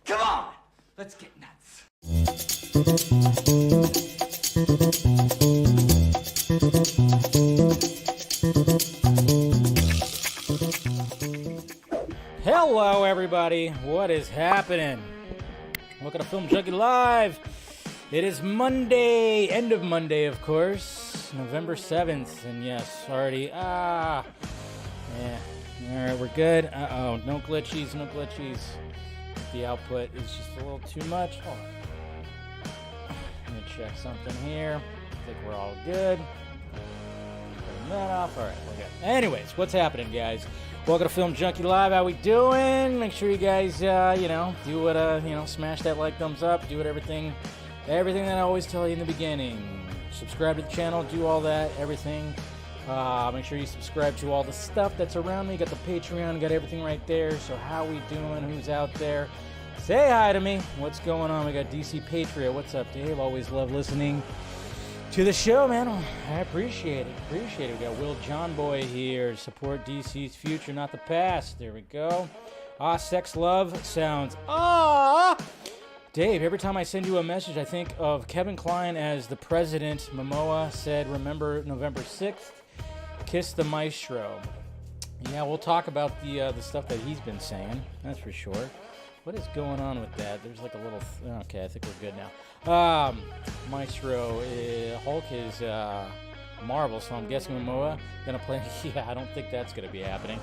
Come on, let's get nuts. Hello, everybody. What is happening? Welcome to Film Junkie Live. It is Monday, end of Monday, of course, November 7th, and yes, already, yeah, all right, we're good. Uh-oh, no glitchies. The output is just a little too much. Hold on. Let me check something here. I think we're all good. Turn that off. All right, we're good. Anyways, what's happening, guys? Welcome to Film Junkie Live. How we doing? Make sure you guys, do what, smash that like, thumbs up, do what everything that I always tell you in the beginning. Subscribe to the channel, do all that, everything. Make sure you subscribe to all the stuff that's around me. You got the Patreon, got everything right there. So how we doing? Who's out there? Say hi to me. What's going on? We got DC Patriot. What's up, Dave? Always love listening to the show, man. I appreciate it. We got Will John Boy here to support DC's future, not the past. There we go. Sex Love sounds. Dave, every time I send you a message, I think of Kevin Kline as the president. Momoa said, remember November 6th? Kiss the Maestro. Yeah, we'll talk about the stuff that he's been saying. That's for sure. What is going on with that? There's like a little... okay, I think we're good now. Maestro, Hulk is Marvel, so I'm guessing Momoa gonna play... Yeah, I don't think that's gonna be happening.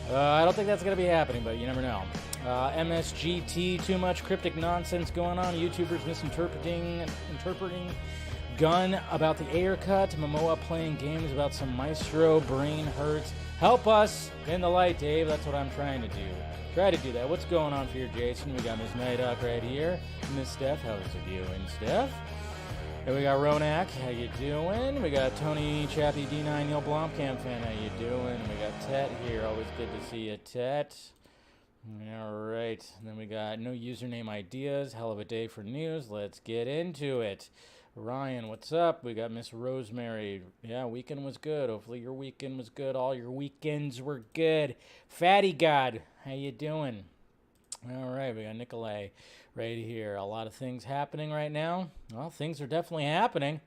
But you never know. MSGT, too much cryptic nonsense going on. YouTubers misinterpreting Gunn about the Ayer cut. Momoa playing games about some Maestro. Brain hurts. Help us in the light, Dave. That's what I'm trying to do. Try to do that. What's going on for you, Jason? We got Miss Night Hawk right here. Miss Steph, how's it doing, Steph? And we got Ronak, how you doing? We got Tony Chappie D9 Neil Blomkamp fan, how you doing? We got Tet here, always good to see you, Tet. All right, and then we got no username ideas, hell of a day for news. Let's get into it. Ryan, what's up? We got Miss Rosemary. Yeah, weekend was good. Hopefully your weekend was good. All your weekends were good. Fatty God, how you doing? All right, we got Nikolai right here. A lot of things happening right now. Well, things are definitely happening.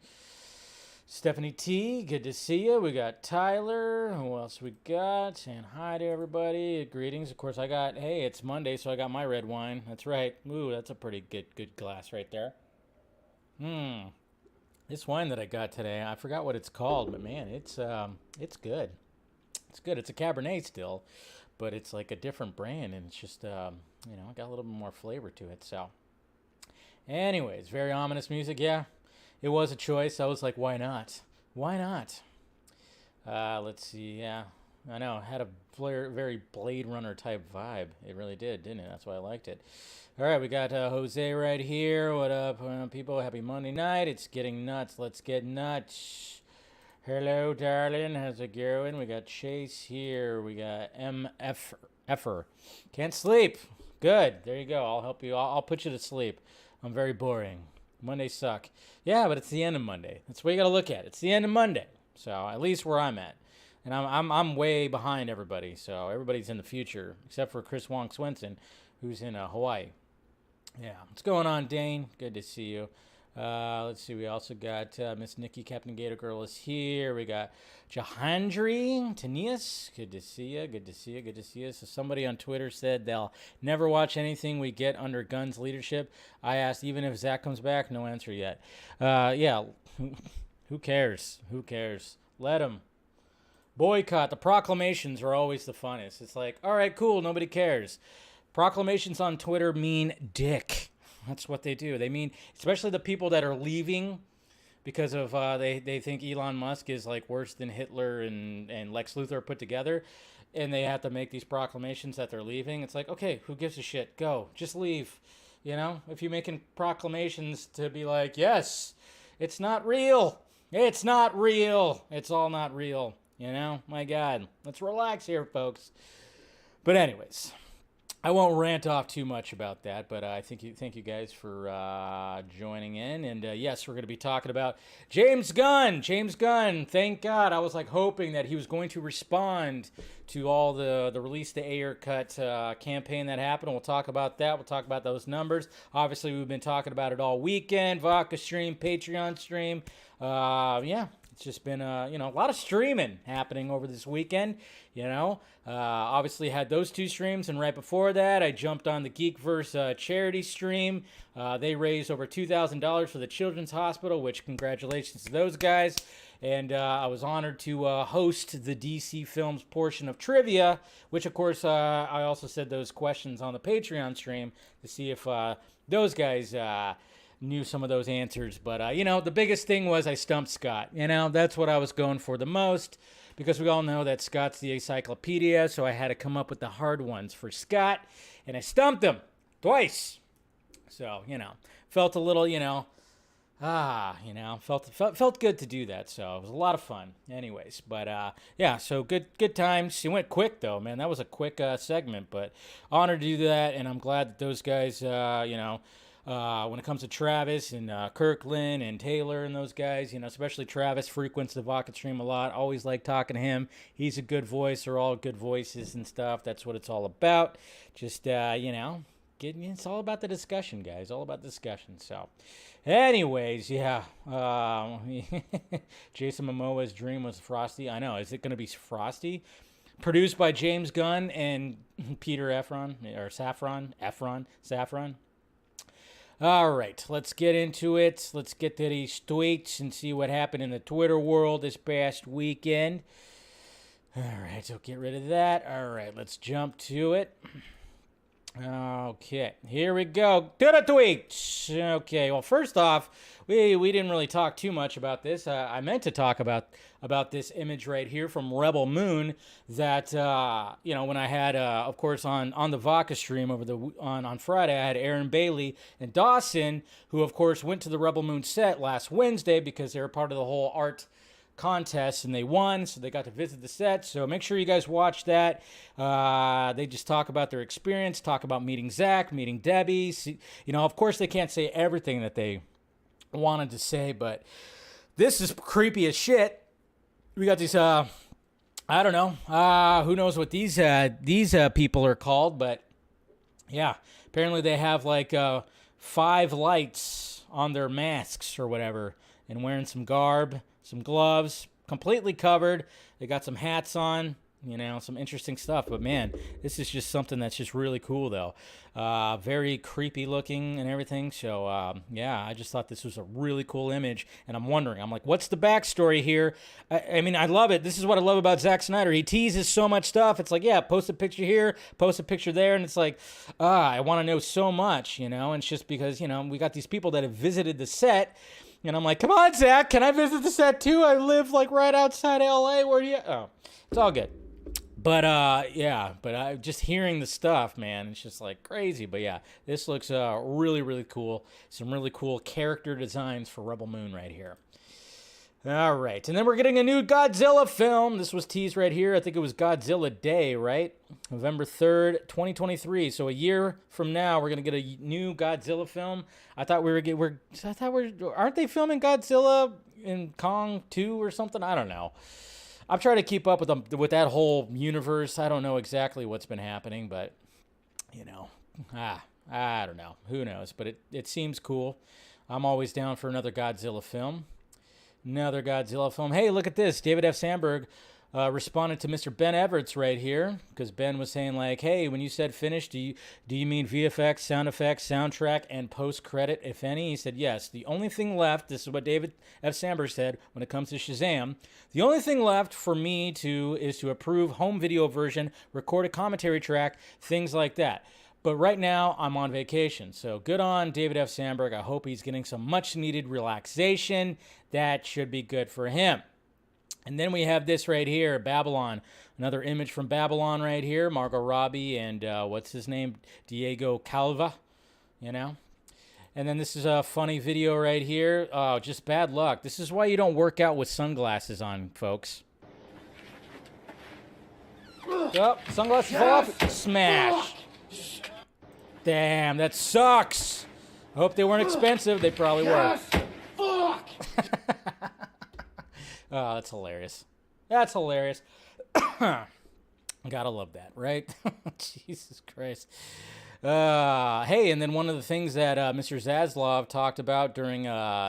Stephanie T, good to see you. We got Tyler. Who else we got? Saying hi to everybody. Greetings. Of course, hey, it's Monday, so I got my red wine. That's right. Ooh, that's a pretty good glass right there. This wine that I got today, I forgot what it's called, but man, it's good. It's good. It's a Cabernet still, but it's like a different brand, and it's just, got a little bit more flavor to it. So, anyways, very ominous music. Yeah, it was a choice. I was like, why not? Let's see. Yeah, I know. It had a very Blade Runner type vibe. It really did, didn't it? That's why I liked it. All right, we got Jose right here. What up, people? Happy Monday night. It's getting nuts. Let's get nuts. Hello, darling. How's it going? We got Chase here. We got MFer. Can't sleep. Good. There you go. I'll help you. I'll put you to sleep. I'm very boring. Mondays suck. Yeah, but it's the end of Monday. That's what you got to look at. It's the end of Monday. So at least where I'm at. And I'm way behind everybody. So everybody's in the future, except for Chris Wong Swenson, who's in Hawaii. Yeah. What's going on, Dane? Good to see you. Let's see. We also got Miss Nikki, Captain Gator Girl is here. We got Jahandri Tanias. Good to see you. So somebody on Twitter said they'll never watch anything we get under Gunn's leadership. I asked, even if Zach comes back, no answer yet. Yeah. Who cares? Let him. Boycott. The proclamations are always the funnest. It's like, all right, cool. Nobody cares. Proclamations on Twitter mean dick. That's what they do. They mean, especially the people that are leaving because of they think Elon Musk is like worse than Hitler and Lex Luthor put together, and they have to make these proclamations that they're leaving. It's like, okay, who gives a shit? Go. Just leave. If you're making proclamations to be like, yes, it's not real. It's not real. It's all not real. My God. Let's relax here, folks. But anyways, I won't rant off too much about that, but I thank you guys for joining in. And yes, we're going to be talking about James Gunn. James Gunn, thank God. I was like hoping that he was going to respond to all the release the Ayer cut campaign that happened. We'll talk about that. We'll talk about those numbers. Obviously, we've been talking about it all weekend. Vodka stream, Patreon stream. Yeah. It's just been, a lot of streaming happening over this weekend, Obviously had those two streams, and right before that, I jumped on the Geekverse charity stream. They raised over $2,000 for the Children's Hospital, which congratulations to those guys. And I was honored to host the DC Films portion of trivia, which, of course, I also said those questions on the Patreon stream to see if those guys... knew some of those answers, but the biggest thing was I stumped Scott. That's what I was going for the most, because we all know that Scott's the encyclopedia, so I had to come up with the hard ones for Scott, and I stumped him twice. So, felt a little, felt good to do that. So it was a lot of fun anyways, but yeah, so good times. It went quick though, man. That was a quick segment, but honored to do that, and I'm glad that those guys, when it comes to Travis and Kirkland and Taylor and those guys, especially Travis frequents the Vodka stream a lot. Always like talking to him. He's a good voice. They're all good voices and stuff. That's what it's all about. Just, it's all about the discussion, guys. All about discussion. So, anyways, yeah. Jason Momoa's dream was Frosty. I know. Is it going to be Frosty? Produced by James Gunn and Peter Safran. All right, let's get into it. Let's get to these tweets and see what happened in the Twitter world this past weekend. All right, so get rid of that. All right, let's jump to it. Okay, here we go. To the tweets. Okay, well, first off, we didn't really talk too much about this. I meant to talk about this image right here from Rebel Moon that, when I had, of course, on the Vodka stream on Friday, I had Aaron Bailey and Dawson, who, of course, went to the Rebel Moon set last Wednesday because they were part of the whole art contest, and they won, so they got to visit the set. So make sure you guys watch that. They just talk about their experience, talk about meeting Zach, meeting Debbie. Of course, they can't say everything that they wanted to say, but this is creepy as shit. We got these, I don't know, who knows what these people are called, but yeah, apparently they have like 5 lights on their masks or whatever, and wearing some garb, some gloves, completely covered. They got some hats on, some interesting stuff. But man, this is just something that's just really cool, though. Very creepy looking and everything. So yeah, I just thought this was a really cool image. And I'm like, what's the backstory here? I mean, I love it. This is what I love about Zack Snyder. He teases so much stuff. It's like, yeah, post a picture here, post a picture there. And it's like, I want to know so much, And it's just because, we got these people that have visited the set. And I'm like, come on, Zach, can I visit the set too? I live like right outside LA. Where do you? Oh, it's all good. But yeah, but I just hearing the stuff, man, it's just like crazy. But yeah, this looks really, really cool. Some really cool character designs for Rebel Moon right here. All right, and then we're getting a new Godzilla film. This was teased right here. I think it was Godzilla Day, right? November 3rd, 2023. So a year from now, we're gonna get a new Godzilla film. I thought aren't they filming Godzilla in Kong 2 or something? I don't know. I'm trying to keep up with that whole universe. I don't know exactly what's been happening, but I don't know. Who knows? But it seems cool. I'm always down for another Godzilla film. Hey, look at this. David F. Sandberg responded to Mr. Ben Everts right here, because Ben was saying like, hey, when you said finished, do you mean VFX, sound effects, soundtrack, and post-credit, if any? He said, yes. The only thing left, this is what David F. Sandberg said when it comes to Shazam, the only thing left for me is to approve home video version, record a commentary track, things like that. But right now, I'm on vacation. So good on David F. Sandberg. I hope he's getting some much-needed relaxation. That should be good for him. And then we have this right here, Babylon. Another image from Babylon right here. Margot Robbie and what's his name? Diego Calva, And then this is a funny video right here. Oh, just bad luck. This is why you don't work out with sunglasses on, folks. Oh, sunglasses fall off. Smash. Damn, that sucks. I hope they weren't expensive. They probably were. Fuck! Oh, that's hilarious. That's hilarious. Gotta love that, right? Jesus Christ. Hey, and then one of the things that Mr. Zaslav talked about during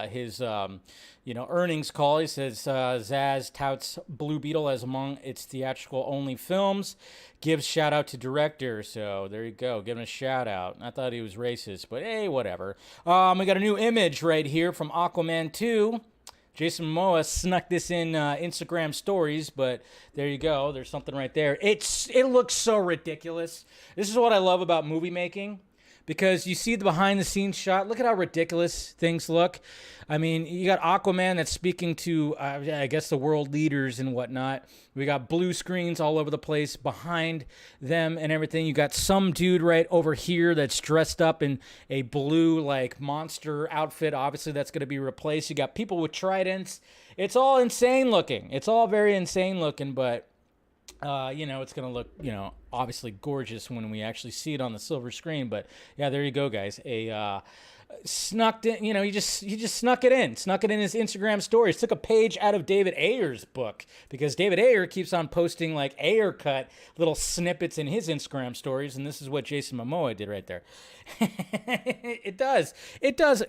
his earnings call, he says Zaz touts Blue Beetle as among its theatrical only films, gives shout out to director. So there you go, giving a shout out. I thought he was racist, but hey, whatever. We got a new image right here from Aquaman 2. Jason Momoa snuck this in Instagram stories, but there you go. There's something right there. It looks so ridiculous. This is what I love about movie making, because you see the behind-the-scenes shot. Look at how ridiculous things look. I mean, you got Aquaman that's speaking to, I guess, the world leaders and whatnot. We got blue screens all over the place behind them and everything. You got some dude right over here that's dressed up in a blue, like, monster outfit. Obviously, that's going to be replaced. You got people with tridents. It's all insane looking. It's all very insane looking, but... it's going to look, obviously gorgeous when we actually see it on the silver screen. But yeah, there you go, guys. Snuck in, he just snuck it in his Instagram stories. Took a page out of David Ayer's book, because David Ayer keeps on posting like Ayer cut little snippets in his Instagram stories. And this is what Jason Momoa did right there. It does.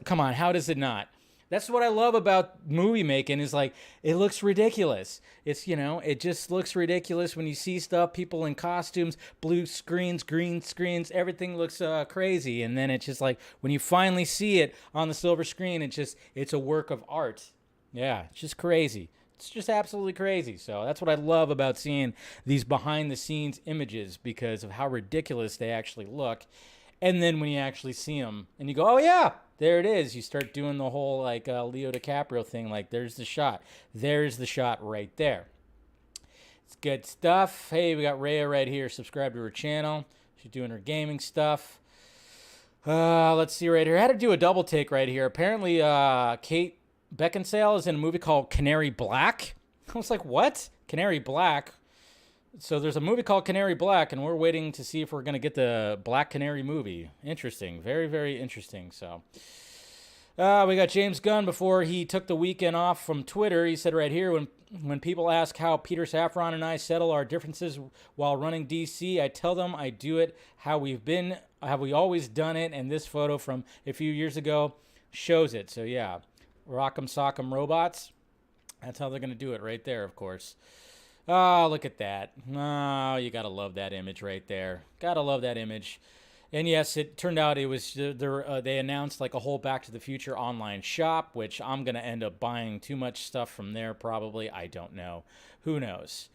Come on. How does it not? That's what I love about movie making, is like, it looks ridiculous. It's, it just looks ridiculous when you see stuff, people in costumes, blue screens, green screens, everything looks crazy. And then it's just like, when you finally see it on the silver screen, it's a work of art. Yeah, it's just crazy. It's just absolutely crazy. So that's what I love about seeing these behind the scenes images, because of how ridiculous they actually look. And then when you actually see them and you go, oh yeah, there it is. You start doing the whole like Leo DiCaprio thing. Like, there's the shot. There's the shot right there. It's good stuff. Hey, we got Rhea right here. Subscribe to her channel. She's doing her gaming stuff. Let's see right here. I had to do a double take right here. Apparently, Kate Beckinsale is in a movie called Canary Black. I was like, what? Canary Black? So there's a movie called Canary Black, and we're waiting to see if we're going to get the Black Canary movie. Interesting. Very, very interesting. So we got James Gunn before he took the weekend off from Twitter. He said right here, when people ask how Peter Safran and I settle our differences while running DC, I tell them I do it how we always done it, and this photo from a few years ago shows it. So yeah, Rock'em Sock'em Robots. That's how they're going to do it right there, of course. Oh, look at that. Oh, you got to love that image right there. Got to love that image. And yes, it turned out it was they announced like a whole Back to the Future online shop, which I'm going to end up buying too much stuff from there probably. I don't know. Who knows?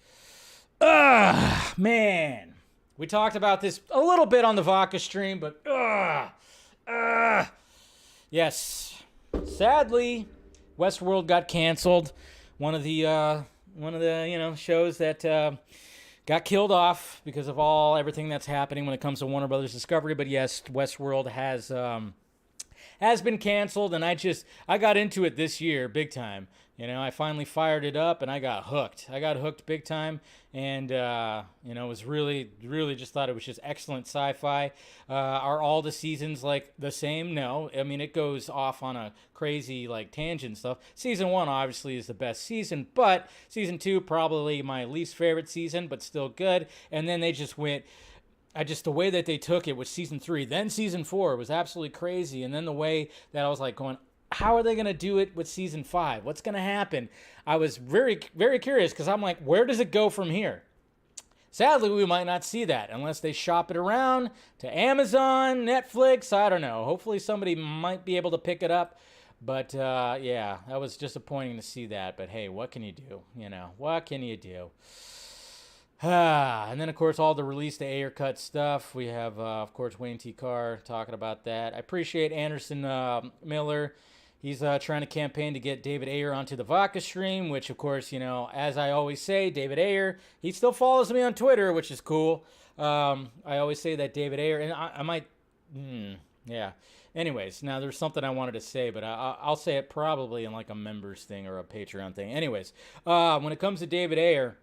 Man. We talked about this a little bit on the Vodka stream, but yes. Sadly, Westworld got canceled. One of the shows that got killed off because of everything that's happening when it comes to Warner Brothers Discovery. But yes, Westworld has been canceled, and I got into it this year big time. I finally fired it up, and I got hooked. I got hooked big time, and was really, really just thought it was just excellent sci-fi. Are all the seasons like the same? No. I mean, it goes off on a crazy like tangent stuff. Season 1 obviously is the best season, but season 2 probably my least favorite season, but still good. And then they just went. The way that they took it with season 3, then season 4 was absolutely crazy. And then the way that I was like going, how are they going to do it with season 5? What's going to happen? I was very, very curious, because I'm like, where does it go from here? Sadly, we might not see that unless they shop it around to Amazon, Netflix. I don't know. Hopefully somebody might be able to pick it up. But yeah, that was disappointing to see that. But hey, what can you do? What can you do? And then, of course, all the release, the Ayer cut stuff. We have, of course, Wayne T. Carr talking about that. I appreciate Anderson Miller. He's trying to campaign to get David Ayer onto the Vodka stream, which, of course, as I always say, David Ayer, he still follows me on Twitter, which is cool. I always say that David Ayer, and I might, yeah. Anyways, now there's something I wanted to say, but I'll say it probably in like a members thing or a Patreon thing. Anyways, when it comes to David Ayer,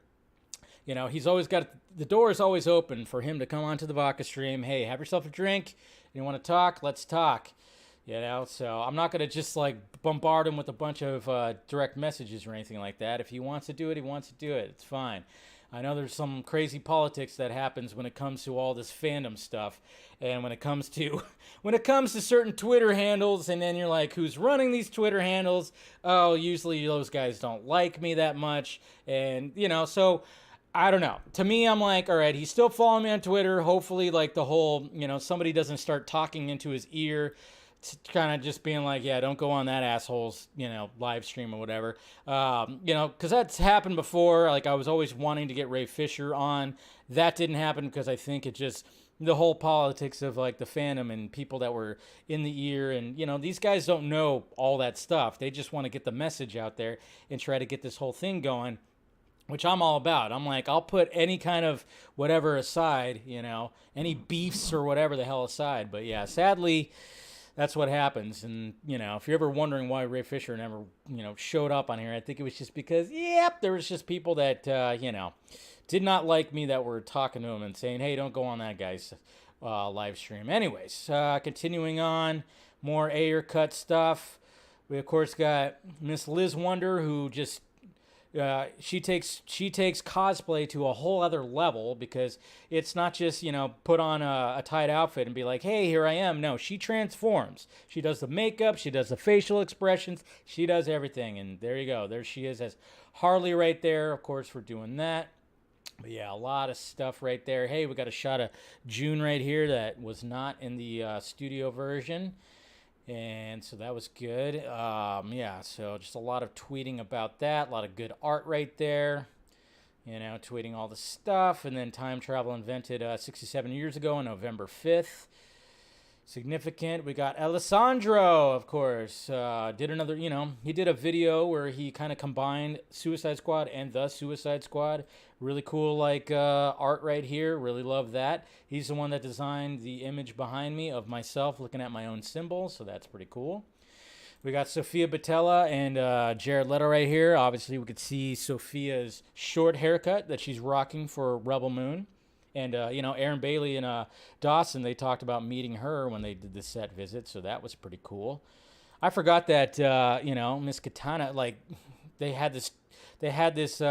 he's always got the door is always open for him to come onto the vodka stream. Hey, have yourself a drink. You want to talk? Let's talk. So I'm not going to just like bombard him with a bunch of direct messages or anything like that. If he wants to do it, he wants to do it. It's fine. I know there's some crazy politics that happens when it comes to all this fandom stuff, and when it comes to certain Twitter handles, and then you're like, who's running these Twitter handles? Oh, usually those guys don't like me that much, and so I don't know. To me, I'm like, all right, he's still following me on Twitter. Hopefully, like the whole, somebody doesn't start talking into his ear, kind of just being like, yeah, don't go on that asshole's, live stream or whatever. Because that's happened before. Like, I was always wanting to get Ray Fisher on. That didn't happen because I think it just, the whole politics of, like, the fandom and people that were in the ear. And, these guys don't know all that stuff. They just want to get the message out there and try to get this whole thing going, which I'm all about. I'm like, I'll put any kind of whatever aside, any beefs or whatever the hell aside. But, yeah, sadly, that's what happens. And, if you're ever wondering why Ray Fisher never, showed up on here, I think it was just because, there was just people that, did not like me that were talking to him and saying, hey, don't go on that guy's live stream. Anyways, continuing on, more Ayer cut stuff. We, of course, got Miss Liz Wonder, who just, she takes cosplay to a whole other level, because it's not just, put on a tight outfit and be like, hey, here I am. No, she transforms. She does the makeup. She does the facial expressions. She does everything. And there you go. There she is as Harley right there, of course, for doing that. But yeah, a lot of stuff right there. Hey, we got a shot of June right here that was not in the studio version. And so that was good. So just a lot of tweeting about that. A lot of good art right there. Tweeting all the stuff. And then time travel invented 67 years ago on November 5th. Significant. We got Alessandro, of course. Did another, he did a video where he kind of combined Suicide Squad and The Suicide Squad. Really cool, art right here. Really love that. He's the one that designed the image behind me of myself looking at my own symbol, so that's pretty cool. We got Sofia Boutella and Jared Leto right here. Obviously, we could see Sophia's short haircut that she's rocking for Rebel Moon. And, Aaron Bailey and Dawson, they talked about meeting her when they did the set visit, so that was pretty cool. I forgot that, Miss Katana, they had this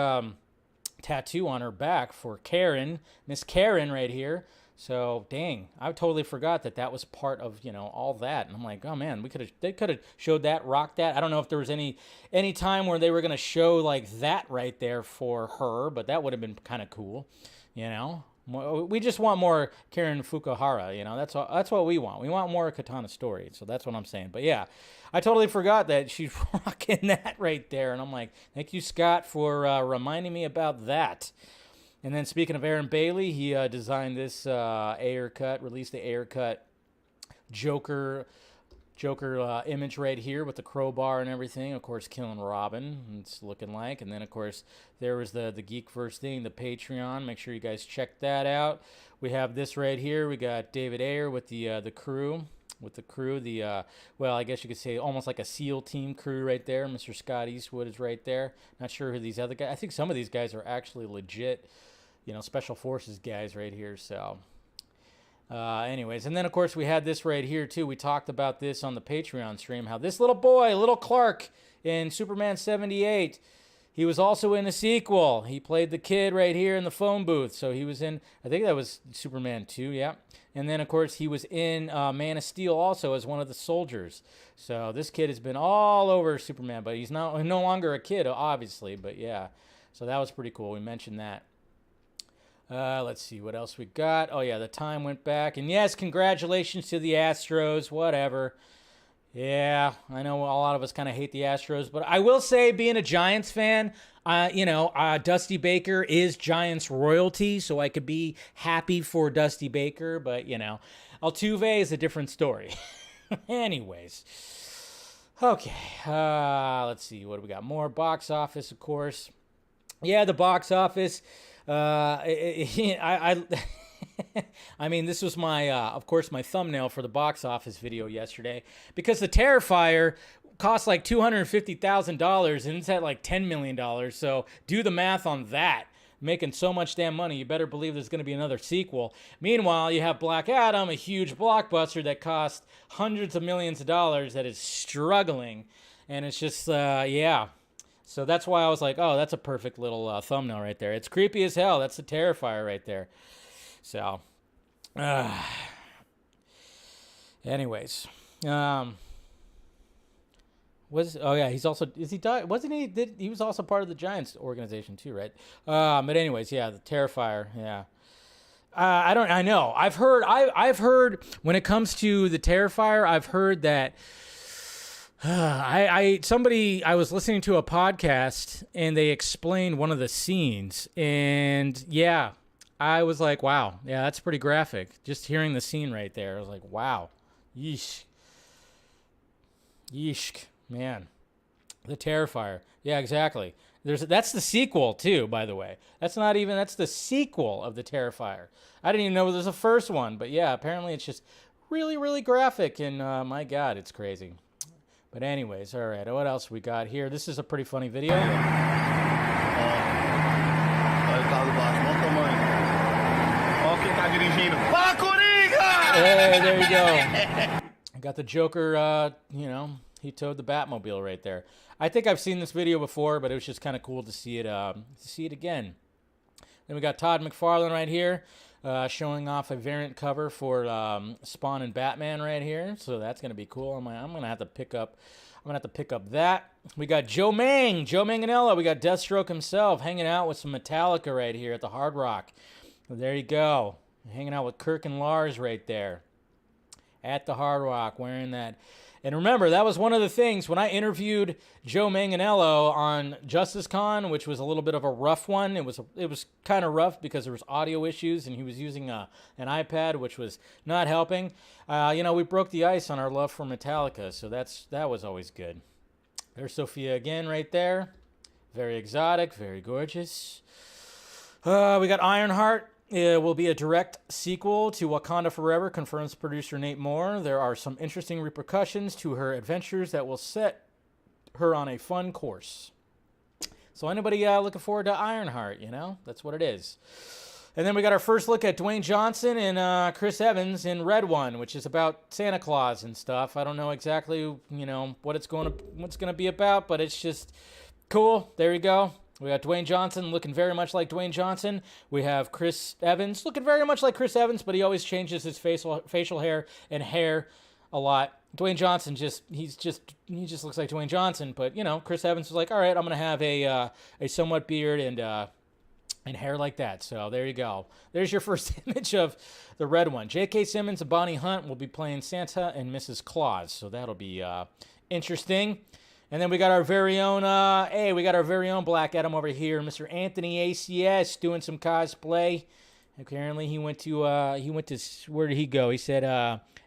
tattoo on her back for Karen, Miss Karen right here. So, dang, I totally forgot that was part of, all that. And I'm like, oh, man, they could have showed that, rocked that. I don't know if there was any time where they were going to show, that right there for her, but that would have been kind of cool, We just want more Karen Fukuhara, that's what we want. We want more Katana story, so that's what I'm saying. But yeah, I totally forgot that she's rocking that right there, and I'm like, thank you, Scott, for reminding me about that. And then speaking of Aaron Bailey, he designed this Ayer cut, released the Ayer cut Joker image right here with the crowbar and everything. Of course, killing Robin, it's looking like. And then, of course, there was the Geekverse thing, the Patreon. Make sure you guys check that out. We have this right here. We got David Ayer with the crew. I guess you could say almost like a SEAL team crew right there. Mr. Scott Eastwood is right there. Not sure who these other guys. I think some of these guys are actually legit, Special Forces guys right here. So. Anyways, and then, of course, we had this right here, too. We talked about this on the Patreon stream, how this little boy, little Clark, in Superman 78, he was also in a sequel. He played the kid right here in the phone booth. So he was in, I think that was Superman 2, yeah. And then, of course, he was in Man of Steel also as one of the soldiers. So this kid has been all over Superman, but he's no longer a kid, obviously. But, yeah, so that was pretty cool. We mentioned that. Let's see what else we got. Oh, yeah, the time went back. And, yes, congratulations to the Astros, whatever. Yeah, I know a lot of us kind of hate the Astros. But I will say, being a Giants fan, Dusty Baker is Giants royalty, so I could be happy for Dusty Baker. But, Altuve is a different story. Anyways. Okay, let's see. What do we got? More box office, of course. Yeah, the box office. I mean, this was my, of course, my thumbnail for the box office video yesterday, because the Terrifier cost like $250,000 and it's at like $10 million. So do the math on that. making so much damn money, you better believe there's going to be another sequel. Meanwhile, you have Black Adam, a huge blockbuster that cost hundreds of millions of dollars that is struggling. And it's just, yeah. So that's why I was like, oh, that's a perfect little thumbnail right there. It's creepy as hell. That's the Terrifier right there. So, anyways, he's also, wasn't he, he was also part of the Giants organization too, right? But anyways, yeah, the Terrifier, yeah. I know. I've heard when it comes to the Terrifier, I've heard that, I was listening to a podcast and they explained one of the scenes, and yeah, I was like, wow, yeah, that's pretty graphic. Just hearing the scene right there, I was like, wow, yeesh, man, the Terrifier. Yeah, exactly. That's the sequel too, by the way. That's the sequel of the Terrifier. I didn't even know there's a first one, but yeah, apparently it's just really, really graphic, and my God, it's crazy. But anyways, all right, what else we got here? This is a pretty funny video. Hey, there you go. I got the Joker, he towed the Batmobile right there. I think I've seen this video before, but it was just kind of cool to see it again. Then we got Todd McFarlane right here, showing off a variant cover for Spawn and Batman right here. So that's gonna be cool. I'm gonna have to pick up that. We got Joe Manganiello. We got Deathstroke himself hanging out with some Metallica right here at the Hard Rock. So there you go, hanging out with Kirk and Lars right there at the Hard Rock, wearing that. And remember, that was one of the things when I interviewed Joe Manganiello on Justice Con, which was a little bit of a rough one. It was kind of rough because there was audio issues, and he was using an iPad, which was not helping. We broke the ice on our love for Metallica, so that was always good. There's Sophia again right there. Very exotic, very gorgeous. We got Ironheart. It will be a direct sequel to Wakanda Forever, confirms producer Nate Moore. There are some interesting repercussions to her adventures that will set her on a fun course. So anybody looking forward to Ironheart, that's what it is. And then we got our first look at Dwayne Johnson and Chris Evans in Red One, which is about Santa Claus and stuff. I don't know exactly, what it's going to be about, but it's just cool. There you go. We got Dwayne Johnson looking very much like Dwayne Johnson. We have Chris Evans looking very much like Chris Evans, but he always changes his facial hair and hair a lot. Dwayne Johnson he just looks like Dwayne Johnson, but Chris Evans was like, all right, I'm gonna have a somewhat beard and hair like that. So there you go. There's your first image of the Red One. J.K. Simmons and Bonnie Hunt will be playing Santa and Mrs. Claus, so that'll be interesting. And then we got our very own, Black Adam over here, Mr. Anthony ACS, doing some cosplay. Apparently, he went to where did he go? He said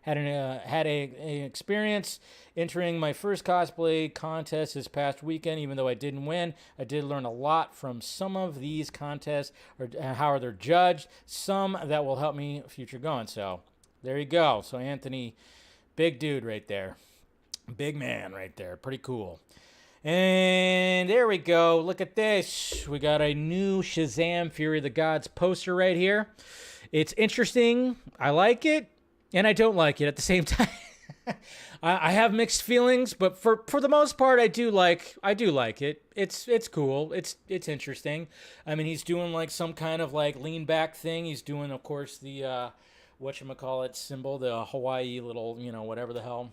had an experience entering my first cosplay contest this past weekend. Even though I didn't win, I did learn a lot from some of these contests, or how they're judged. Some that will help me future going. So there you go. So Anthony, big dude right there. Big man right there. Pretty cool. And there we go. Look at this. We got a new Shazam Fury of the Gods poster right here. It's interesting. I like it, and I don't like it at the same time. I have mixed feelings, but for the most part, I do like it. It's cool. It's interesting. I mean, he's doing like some kind of like lean back thing. He's doing, of course, the whatchamacallit symbol, the Hawaii little, whatever the hell.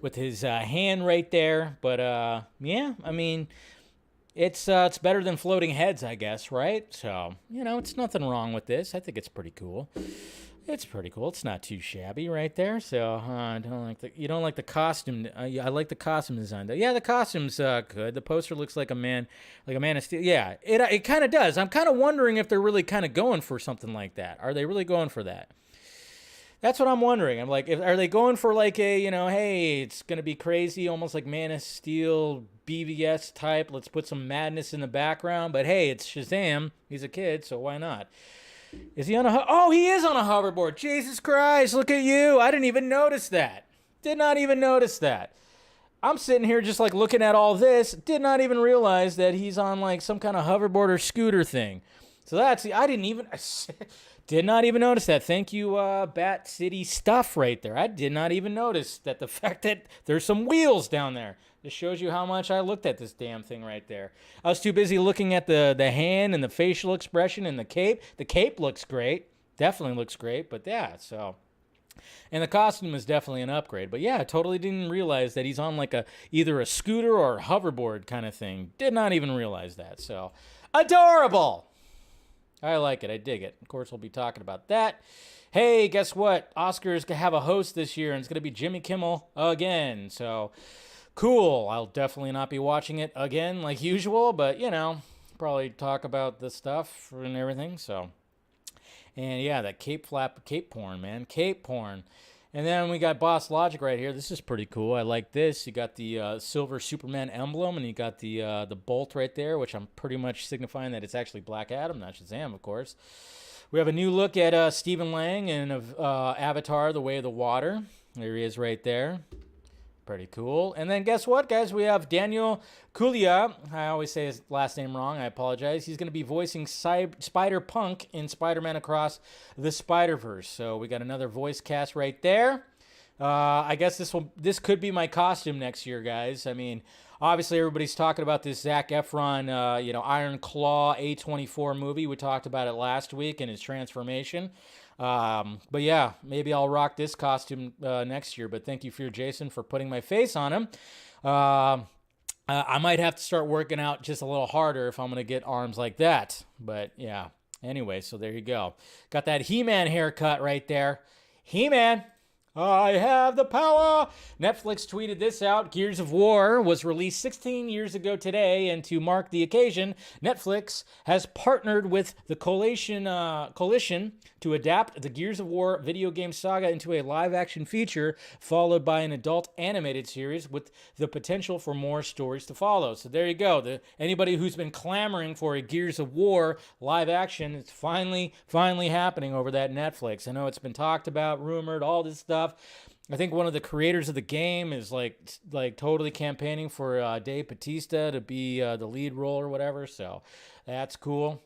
With his hand right there, but yeah, I mean, it's better than floating heads, I guess, right? So it's nothing wrong with this. I think it's pretty cool. It's pretty cool. It's not too shabby right there. So you don't like the costume. I like the costume design though. Yeah, the costume's good. The poster looks like a man of steel. Yeah, it kind of does. I'm kind of wondering if they're really kind of going for something like that. Are they really going for that? That's what I'm wondering. I'm like, are they going for like a, hey, it's going to be crazy, almost like Man of Steel, BVS type. Let's put some madness in the background. But hey, it's Shazam. He's a kid, so why not? Is he on he is on a hoverboard. Jesus Christ, look at you. I didn't even notice that. Did not even notice that. I'm sitting here just like looking at all this, did not even realize that he's on like some kind of hoverboard or scooter thing. So I did not even notice that. Thank you, Bat City Stuff right there. I did not even notice that the fact that there's some wheels down there. This shows you how much I looked at this damn thing right there. I was too busy looking at the hand and the facial expression and the cape. The cape looks great. Definitely looks great, but yeah, so. And the costume is definitely an upgrade. But yeah, I totally didn't realize that he's on like either a scooter or a hoverboard kind of thing. Did not even realize that. So, adorable! I like it. I dig it. Of course, we'll be talking about that. Hey, guess what? Oscars have a host this year, and it's going to be Jimmy Kimmel again. So, cool. I'll definitely not be watching it again like usual, but, probably talk about the stuff and everything. So, and yeah, that cape porn, man. Cape porn. And then we got Boss Logic right here. This is pretty cool. I like this. You got the silver Superman emblem, and you got the bolt right there, which I'm pretty much signifying that it's actually Black Adam, not Shazam, of course. We have a new look at Stephen Lang in Avatar: The Way of the Water. There he is right there. Pretty cool. And then guess what, guys? We have Daniel Kaluuya. I always say his last name wrong. I apologize. He's going to be voicing Spider-Punk in Spider-Man Across the Spider-Verse. So we got another voice cast right there. I guess this could be my costume next year, guys. I mean, obviously everybody's talking about this Zac Efron, Iron Claw A24 movie. We talked about it last week and his transformation. But yeah, maybe I'll rock this costume next year. But thank you, Fear Jason, for putting my face on him. I might have to start working out just a little harder if I'm going to get arms like that. But yeah, anyway, so there you go. Got that He-Man haircut right there. He-Man, I have the power. Netflix tweeted this out. Gears of War was released 16 years ago today, and to mark the occasion, Netflix has partnered with the Coalition to adapt the Gears of War video game saga into a live-action feature, followed by an adult animated series with the potential for more stories to follow. So there you go. Anybody who's been clamoring for a Gears of War live-action, it's finally happening over that Netflix. I know it's been talked about, rumored, all this stuff. I think one of the creators of the game is like totally campaigning for Dave Bautista to be the lead role or whatever. So that's cool.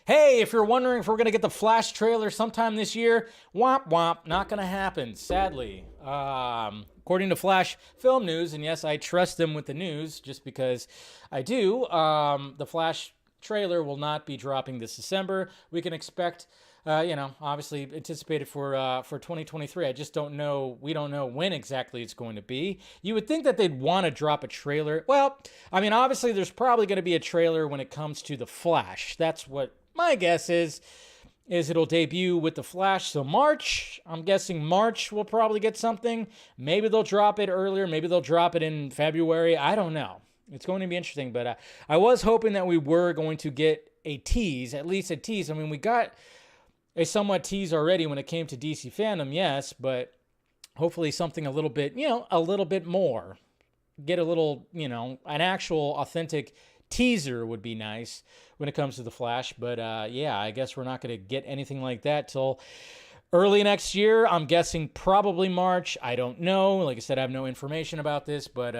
Hey, if you're wondering if we're going to get the Flash trailer sometime this year, womp womp, not going to happen, sadly. According to Flash Film News, and yes, I trust them with the news just because I do, the Flash trailer will not be dropping this December. We can expect, obviously anticipated for 2023. I just don't know. We don't know when exactly it's going to be. You would think that they'd want to drop a trailer. Well, I mean, obviously there's probably going to be a trailer when it comes to the Flash. That's what my guess is it'll debut with the Flash. So March, I'm guessing March we'll probably get something. Maybe they'll drop it earlier. Maybe they'll drop it in February. I don't know. It's going to be interesting, but I was hoping that we were going to get a tease, at least a tease. I mean, we got a somewhat tease already when it came to DC Fandom, yes, but hopefully something a little bit more. Get a little, an actual authentic teaser would be nice when it comes to the Flash. But yeah, I guess we're not going to get anything like that till early next year. I'm guessing probably March. I don't know. Like I said, I have no information about this, but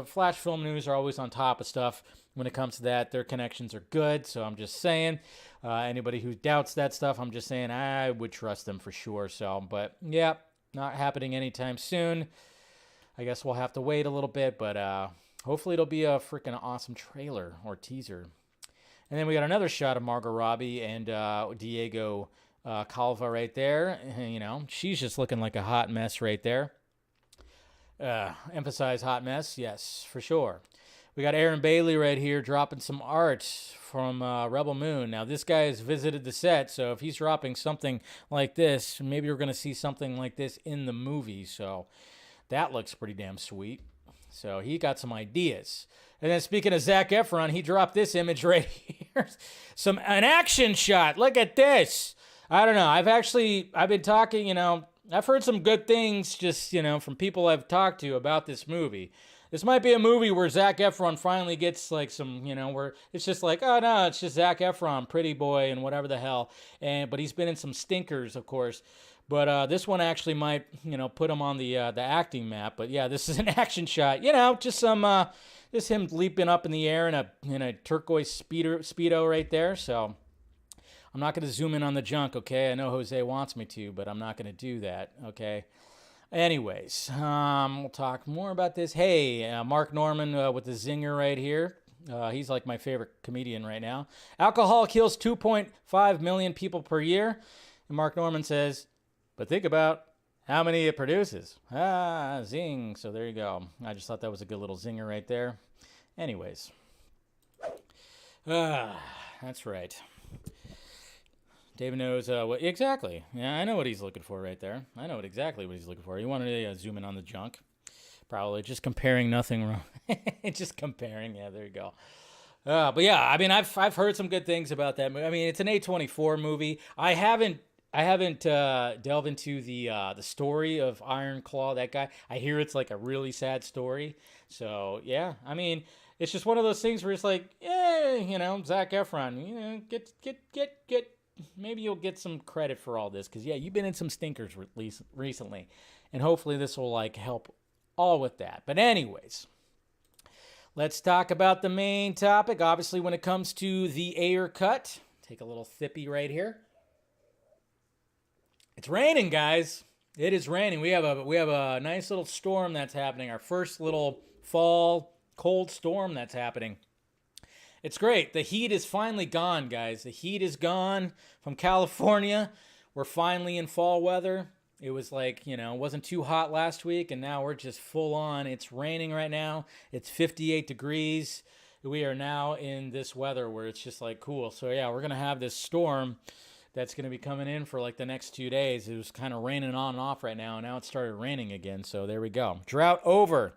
Flash Film News are always on top of stuff when it comes to that. Their connections are good, so I'm just saying. Anybody who doubts that stuff, I'm just saying I would trust them for sure. So, but yeah, not happening anytime soon. I guess we'll have to wait a little bit, but hopefully it'll be a freaking awesome trailer or teaser. And then we got another shot of Margot Robbie and Diego Calva right there. She's just looking like a hot mess right there. Emphasize hot mess, yes, for sure. We got Aaron Bailey right here dropping some art from Rebel Moon. Now, this guy has visited the set, so if he's dropping something like this, maybe we're going to see something like this in the movie. So that looks pretty damn sweet. So he got some ideas. And then speaking of Zac Efron, he dropped this image right here. An action shot. Look at this. I don't know. I've been talking, I've heard some good things just, from people I've talked to about this movie. This might be a movie where Zac Efron finally gets like some, where it's just like, oh no, it's just Zac Efron, pretty boy and whatever the hell. But he's been in some stinkers, of course. But this one actually might, put him on the acting map. But yeah, this is an action shot. Just just him leaping up in the air in a turquoise speedo right there. So I'm not going to zoom in on the junk, okay? I know Jose wants me to, but I'm not going to do that, okay? Anyways, we'll talk more about this. Hey, Mark Norman with the zinger right here. He's like my favorite comedian right now. Alcohol kills 2.5 million people per year. And Mark Norman says, but think about how many it produces. Zing. So there you go. I just thought that was a good little zinger right there. Anyways. That's right. David knows what exactly. Yeah, I know what he's looking for right there. I know exactly what he's looking for. He wanted to zoom in on the junk. Probably just comparing nothing wrong. Just comparing. Yeah, there you go. But yeah, I mean, I've heard some good things about that movie. I mean, it's an A24 movie. I haven't delved into the story of Iron Claw. That guy. I hear it's like a really sad story. So yeah, I mean, it's just one of those things where it's like, yeah, Zac Efron, get. Maybe you'll get some credit for all this because, yeah, you've been in some stinkers recently. And hopefully this will, help all with that. But anyways, let's talk about the main topic. Obviously, when it comes to the Ayer cut, take a little sippy right here. It's raining, guys. It is raining. We have a nice little storm that's happening. Our first little fall cold storm that's happening. It's great. The heat is finally gone, guys. The heat is gone from California. We're finally in fall weather. It was it wasn't too hot last week, and now we're just full on. It's raining right now. It's 58 degrees. We are now in this weather where it's just cool. So yeah, we're going to have this storm that's going to be coming in for the next 2 days. It was kind of raining on and off right now, and now it started raining again. So there we go. Drought over.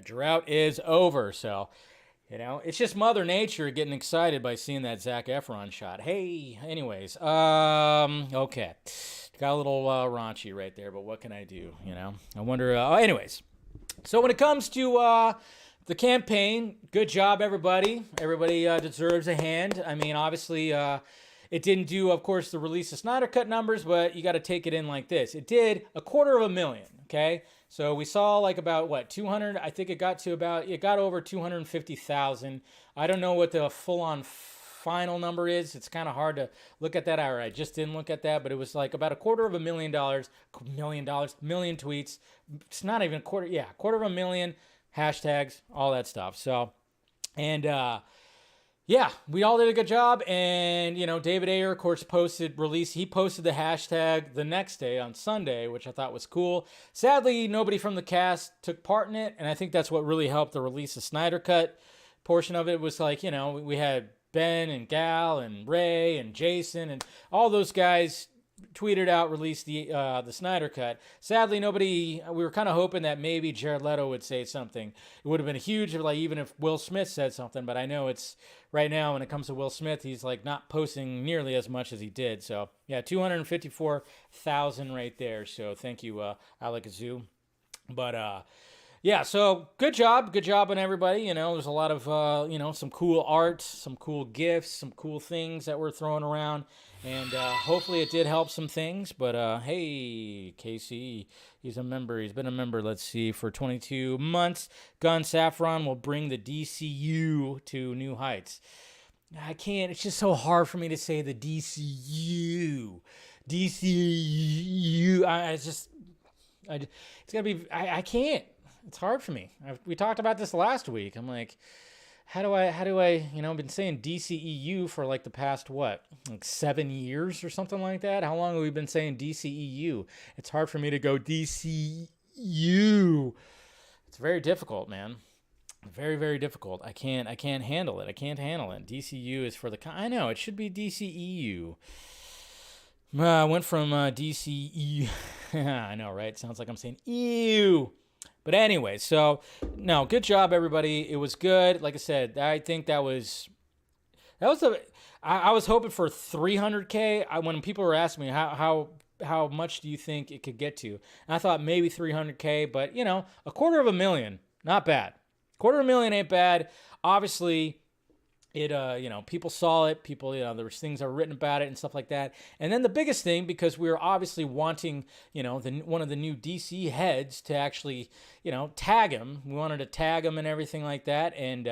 Drought is over. So it's just Mother Nature getting excited by seeing that Zac Efron shot. Hey, anyways, okay. Got a little raunchy right there, but what can I do, I wonder, anyways. So when it comes to the campaign, good job, everybody. Everybody deserves a hand. I mean, obviously, it didn't do, of course, the release of Snyder Cut numbers, but you got to take it in like this. It did 250,000, okay? So we saw about 200, I think it got over 250,000. I don't know what the full-on final number is. It's kind of hard to look at that. I just didn't look at that, but it was about $250,000, million tweets. It's not even a quarter, yeah, 250,000 hashtags, all that stuff. So, and yeah, we all did a good job. And, David Ayer, of course, he posted the hashtag the next day on Sunday, which I thought was cool. Sadly, nobody from the cast took part in it. And I think that's what really helped the release of Snyder Cut. Portion of it was we had Ben and Gal and Ray and Jason and all those guys tweeted out, released the Snyder Cut. Sadly, we were kind of hoping that maybe Jared Leto would say something. It would have been huge, even if Will Smith said something, but I know it's right now when it comes to Will Smith, he's not posting nearly as much as he did. So yeah, 254,000 right there. So thank you, Alec Zoo. But yeah, so good job on everybody. There's a lot of some cool art, some cool gifts, some cool things that were thrown around. And hopefully it did help some things. But hey, Casey, he's a member. He's been a member, let's see, for 22 months. Gunn Saffron will bring the DCU to new heights. I can't. It's just so hard for me to say the DCU. It's going to be, I can't. It's hard for me. We talked about this last week. I'm like, how do I, I've been saying DCEU for the past, 7 years or something like that? How long have we been saying DCEU? It's hard for me to go DCU. It's very difficult, man. Very, very difficult. I can't handle it. DCU is for I know, it should be DCEU. I went from DCEU. I know, right? Sounds like I'm saying ew. But anyway, so, no, good job, everybody. It was good. Like I said, I think I was hoping for 300K. When people were asking me how much do you think it could get to, and I thought maybe 300K, but, 250,000, not bad. 250,000 ain't bad. Obviously, it, people saw it. People, there was things that were written about it and stuff like that. And then the biggest thing, because we were obviously wanting, one of the new DC heads to actually, tag him. We wanted to tag him and everything like that. And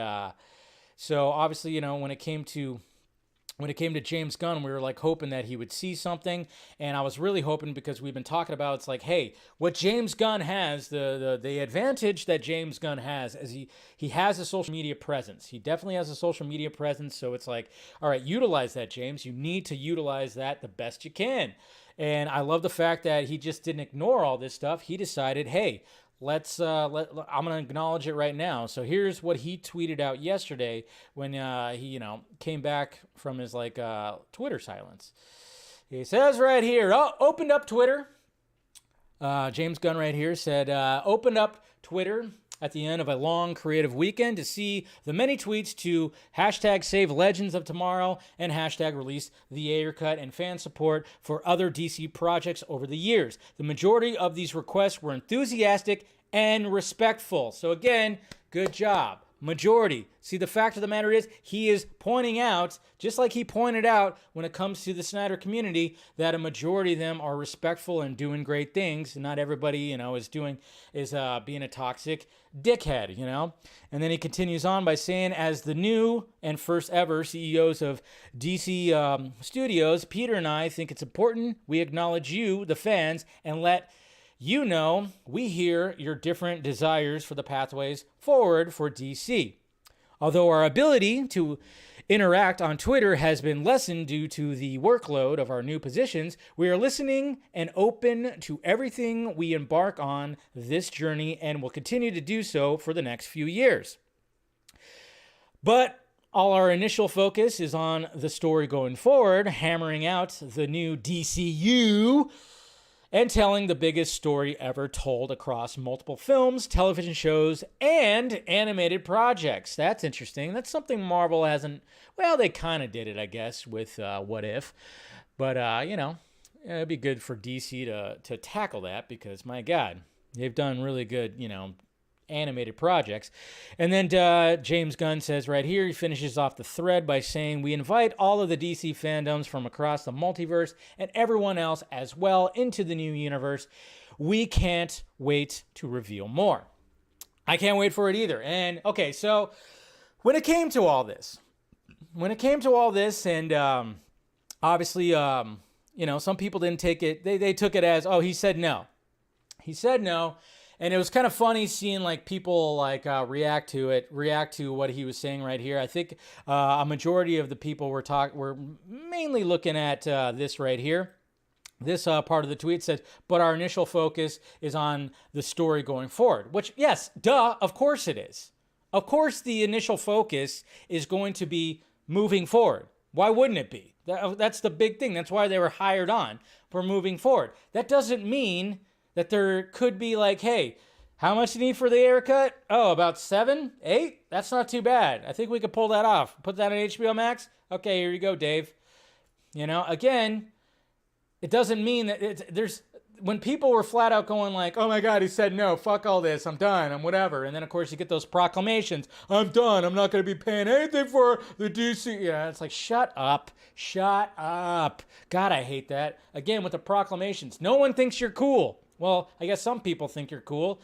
so obviously, when it came to James Gunn, we were like hoping that he would see something, and I was really hoping, because we've been talking about, it's like, hey, what James Gunn has, the advantage that James Gunn has is he has a social media presence. He definitely has a social media presence, so it's like, all right, utilize that, James. You need to utilize that the best you can. And I love the fact that he just didn't ignore all this stuff. He decided, hey, I'm going to acknowledge it right now. So here's what he tweeted out yesterday when he, came back from his Twitter silence. He says right here, opened up Twitter. James Gunn right here said, opened up Twitter at the end of a long creative weekend to see the many tweets to hashtag save Legends of Tomorrow and hashtag release the Ayer cut and fan support for other DC projects over the years. The majority of these requests were enthusiastic and respectful. So again, good job. Majority. See, the fact of the matter is, he is pointing out, just like he pointed out when it comes to the Snyder community, that a majority of them are respectful and doing great things. Not everybody, is being a toxic dickhead, And then he continues on by saying, as the new and first ever CEOs of DC Studios, Peter and I think it's important we acknowledge you, the fans, and let we hear your different desires for the pathways forward for DC. Although our ability to interact on Twitter has been lessened due to the workload of our new positions, we are listening and open to everything we embark on this journey and will continue to do so for the next few years. But all our initial focus is on the story going forward, hammering out the new DCU and telling the biggest story ever told across multiple films, television shows, and animated projects. That's interesting. That's something Marvel hasn't... Well, they kind of did it, I guess, with What If. But, it'd be good for DC to tackle that because, my God, they've done really good, animated projects. And then James Gunn says right here, he finishes off the thread by saying, we invite all of the DC fandoms from across the multiverse and everyone else as well into the new universe. We can't wait to reveal more. I can't wait for it either. And okay, so when it came to all this, and obviously, some people didn't take it. They took it as, oh, he said no. He said no. And it was kind of funny seeing people react to what he was saying right here. I think a majority of the people were mainly looking at this right here. This part of the tweet says, but our initial focus is on the story going forward, which, yes, duh, of course it is. Of course the initial focus is going to be moving forward. Why wouldn't it be? That's the big thing. That's why they were hired on, for moving forward. That doesn't mean that there could be hey, how much do you need for the haircut? Oh, about 7, 8? That's not too bad. I think we could pull that off. Put that on HBO Max? Okay, here you go, Dave. Again, it doesn't mean that there's... When people were flat out going oh my God, he said no, fuck all this, I'm done, I'm whatever. And then, of course, you get those proclamations, I'm done, I'm not going to be paying anything for the DC. It's like, shut up. God, I hate that. Again, with the proclamations. No one thinks you're cool. Well, I guess some people think you're cool,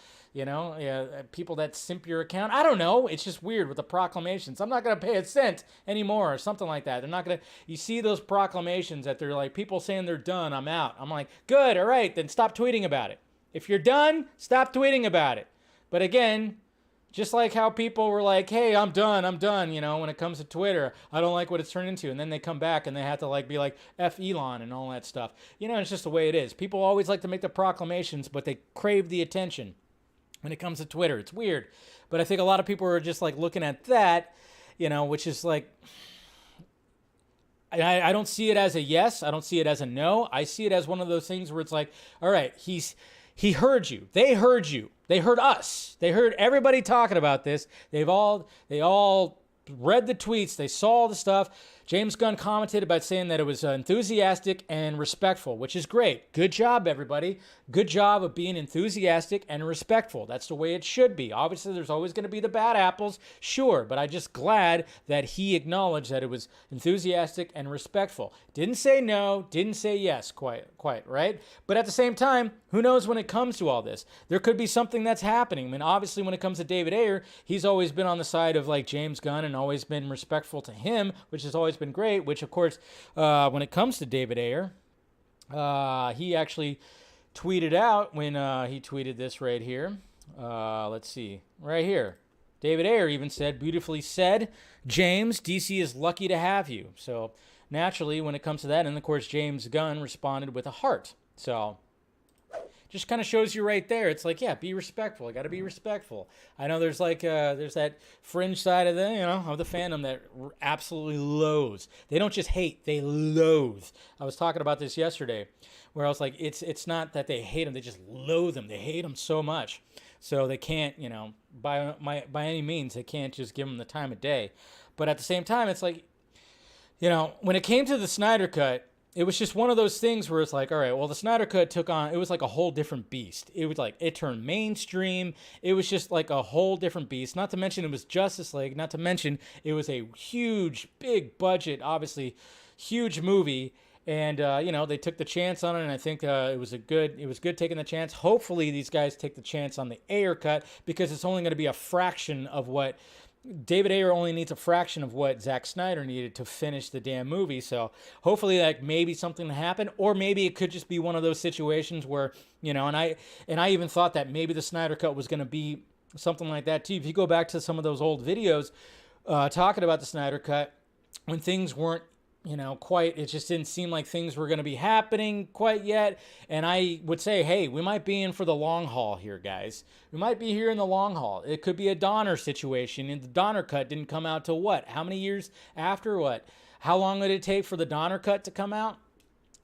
people that simp your account. I don't know. It's just weird with the proclamations. I'm not going to pay a cent anymore or something like that. They're not going to, you see those proclamations that they're people saying they're done, I'm out. I'm like, good, all right, then stop tweeting about it. If you're done, stop tweeting about it. But again, just like how people were hey, I'm done, when it comes to Twitter. I don't like what it's turned into. And then they come back and they have to be F Elon and all that stuff. It's just the way it is. People always like to make the proclamations, but they crave the attention when it comes to Twitter. It's weird. But I think a lot of people are just looking at that, which is I don't see it as a yes. I don't see it as a no. I see it as one of those things where it's all right, he heard you. They heard you. They heard us. They heard everybody talking about this. They all read the tweets. They saw the stuff. James Gunn commented about saying that it was enthusiastic and respectful, which is great. Good job, everybody. Good job of being enthusiastic and respectful. That's the way it should be. Obviously, there's always going to be the bad apples, sure, but I'm just glad that he acknowledged that it was enthusiastic and respectful. Didn't say no, didn't say yes, quite, right? But at the same time, who knows when it comes to all this? There could be something that's happening. I mean, obviously, when it comes to David Ayer, he's always been on the side of like James Gunn and always been respectful to him, which has always been great. Which, of course, when it comes to David Ayer, he actually tweeted out when he tweeted this right here. Let's see, right here. David Ayer even said, "Beautifully said, James. DC is lucky to have you." So naturally, when it comes to that, and of course, James Gunn responded with a heart. So just kind of shows you right there. It's like, yeah, be respectful. I got to be respectful. I know there's like there's that fringe side of the of the fandom that absolutely loathes. They don't just hate, they loathe. I was talking about this yesterday, where I was like, it's not that they hate them, they just loathe them. They hate them so much, so they can't, by any means, they can't just give them the time of day. But at the same time, it's like, when it came to the Snyder Cut, it was just one of those things where it's like, all right, well, the Snyder Cut it was like a whole different beast. It was like, it turned mainstream. It was just like a whole different beast. Not to mention it was Justice League. Not to mention it was a huge, big budget, obviously huge movie. And, they took the chance on it, and I think it was good taking the chance. Hopefully these guys take the chance on the Ayer cut, because it's only going to be a fraction of what David Ayer only needs a fraction of what Zack Snyder needed to finish the damn movie. So hopefully like maybe something to happen, or maybe it could just be one of those situations where, and I even thought that maybe the Snyder Cut was going to be something like that too. If you go back to some of those old videos talking about the Snyder Cut, when things weren't, it just didn't seem like things were going to be happening quite yet. And I would say, hey, we might be in for the long haul here, guys. We might be here in the long haul. It could be a Donner situation, and the Donner Cut didn't come out till what? How many years after what? How long would it take for the Donner Cut to come out?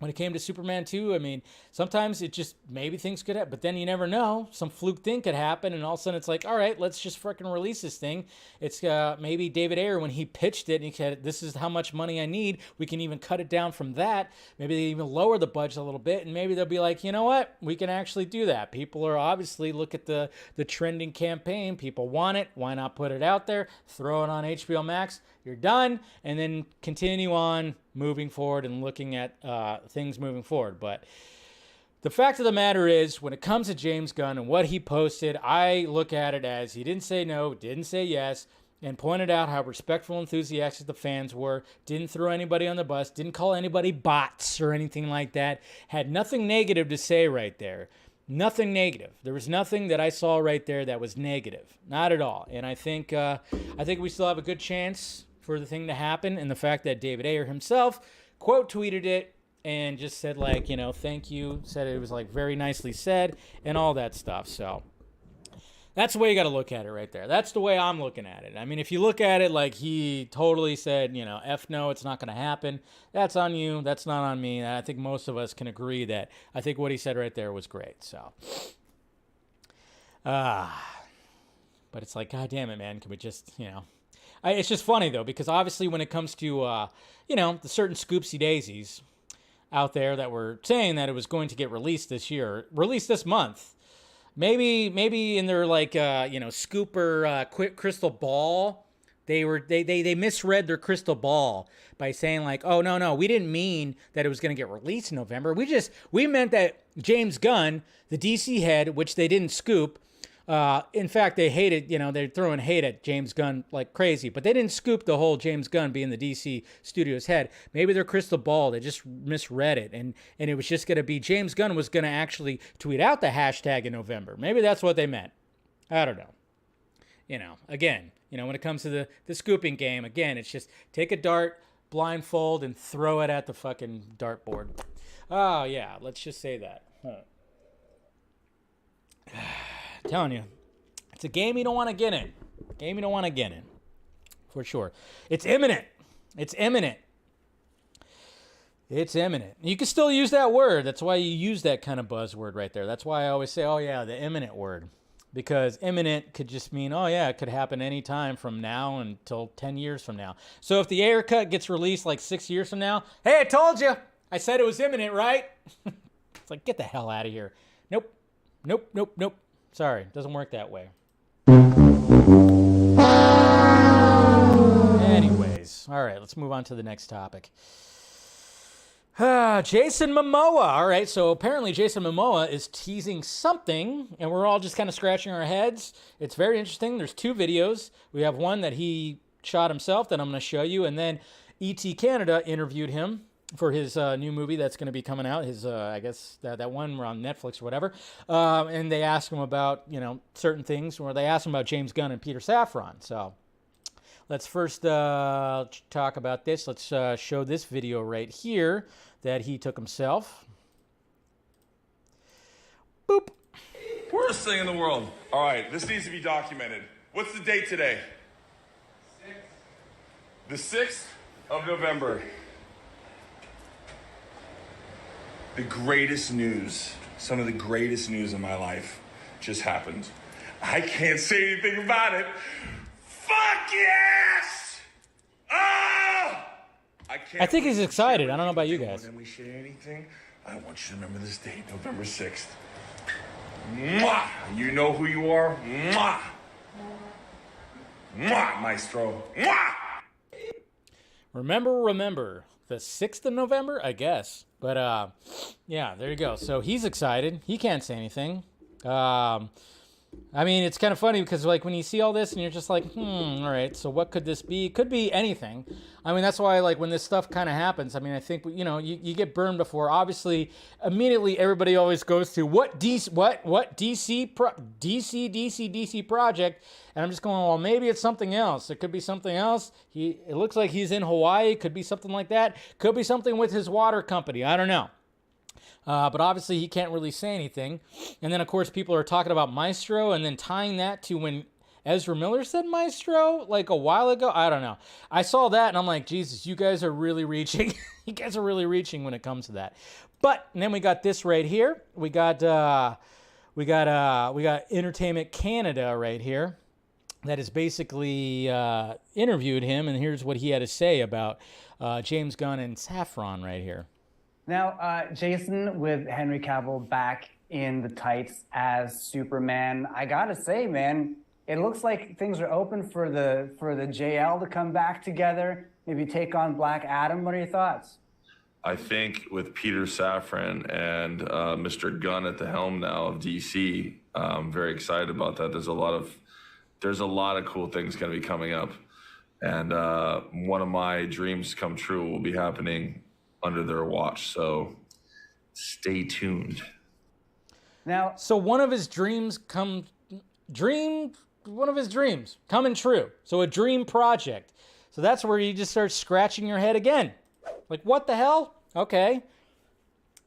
When it came to Superman 2, I mean, sometimes it just, maybe things could happen, but then you never know. Some fluke thing could happen, and all of a sudden it's like, all right, let's just freaking release this thing. It's maybe David Ayer, when he pitched it, and he said, this is how much money I need. We can even cut it down from that. Maybe they even lower the budget a little bit, and maybe they'll be like, you know what? We can actually do that. People are obviously, look at the trending campaign. People want it. Why not put it out there? Throw it on HBO Max. You're done, and then continue on moving forward and looking at things moving forward. But the fact of the matter is, when it comes to James Gunn and what he posted, I look at it as he didn't say no, didn't say yes, and pointed out how respectful and enthusiastic the fans were, didn't throw anybody on the bus, didn't call anybody bots or anything like that, had nothing negative to say right there. Nothing negative. There was nothing that I saw right there that was negative. Not at all. And I think we still have a good chance for the thing to happen, and the fact that David Ayer himself quote tweeted it and just said like, thank you, said it was like very nicely said and all that stuff. So that's the way you got to look at it right there. That's the way I'm looking at it. I mean, if you look at it like he totally said, F no, it's not going to happen, that's on you, that's not on me. And I think most of us can agree that I think what he said right there was great. So but it's like, God damn it, man, can we just, it's just funny, though, because obviously when it comes to, the certain scoopsy daisies out there that were saying that it was going to get released this year, released this month, maybe in their, like, scooper quick crystal ball, they misread their crystal ball by saying, like, oh, no, we didn't mean that it was going to get released in November. We meant that James Gunn, the DC head, which they didn't scoop, in fact, they hated, they're throwing hate at James Gunn like crazy, but they didn't scoop the whole James Gunn being the DC Studios head. Maybe their crystal ball, they just misread it, and it was just going to be James Gunn was going to actually tweet out the hashtag in November. Maybe that's what they meant. I don't know. Again, when it comes to the scooping game, again, it's just take a dart, blindfold, and throw it at the fucking dartboard. Oh, yeah, let's just say that. Telling you, it's a game you don't want to get in. For sure. It's imminent. You can still use that word. That's why you use that kind of buzzword right there. That's why I always say, oh yeah, the imminent word. because imminent could just mean, oh yeah, it could happen anytime from now until 10 years from now. So if the Ayer cut gets released like 6 years from now, hey, I told you, I said it was imminent, right? It's like, get the hell out of here. Nope. Sorry, it doesn't work that way. Anyways, all right, let's move on to the next topic. Jason Momoa. All right, so apparently Jason Momoa is teasing something, and we're all just kind of scratching our heads. It's very interesting. There's 2 videos. We have one that he shot himself that I'm going to show you, and then E.T. Canada interviewed him for his new movie that's going to be coming out. His, I guess, that one on Netflix or whatever. And they asked him about, certain things, or they asked him about James Gunn and Peter Safran. So let's first talk about this. Let's show this video right here that he took himself. Boop. Worst thing in the world. All right, this needs to be documented. What's the date today? 6th. The 6th of November. The greatest news, some of the greatest news in my life just happened. I can't say anything about it. Fuck yes! Oh! I think he's excited. I don't know about you guys. When we share anything, I want you to remember this date, November 6th. Mwah! You know who you are? Mwah! Mwah, maestro. Mwah! Remember, the 6th of November, I guess. But, yeah, there you go. So he's excited. He can't say anything. I mean, it's kind of funny because, like, when you see all this and you're just like, all right, so what could this be? It could be anything. I mean, that's why, like, when this stuff kind of happens, I mean, I think, you get burned before. Obviously, immediately everybody always goes to DC project. And I'm just going, well, maybe it's something else. It could be something else. It looks like he's in Hawaii. It could be something like that. Could be something with his water company. I don't know. But obviously he can't really say anything. And then, of course, people are talking about Maestro and then tying that to when Ezra Miller said Maestro like a while ago. I don't know. I saw that and I'm like, Jesus, you guys are really reaching. You guys are really reaching when it comes to that. But and then we got this right here. We got Entertainment Canada right here that has basically interviewed him. And here's what he had to say about James Gunn and Safran right here. Now, Jason, with Henry Cavill back in the tights as Superman, I gotta say, man, it looks like things are open for the JL to come back together, maybe take on Black Adam. What are your thoughts? I think with Peter Safran and Mr. Gunn at the helm now of DC, I'm very excited about that. There's a lot of cool things going to be coming up, and one of my dreams come true will be happening under their watch, so stay tuned. Now, so one of his dreams coming true. So a dream project. So that's where you just start scratching your head again. Like, what the hell? Okay.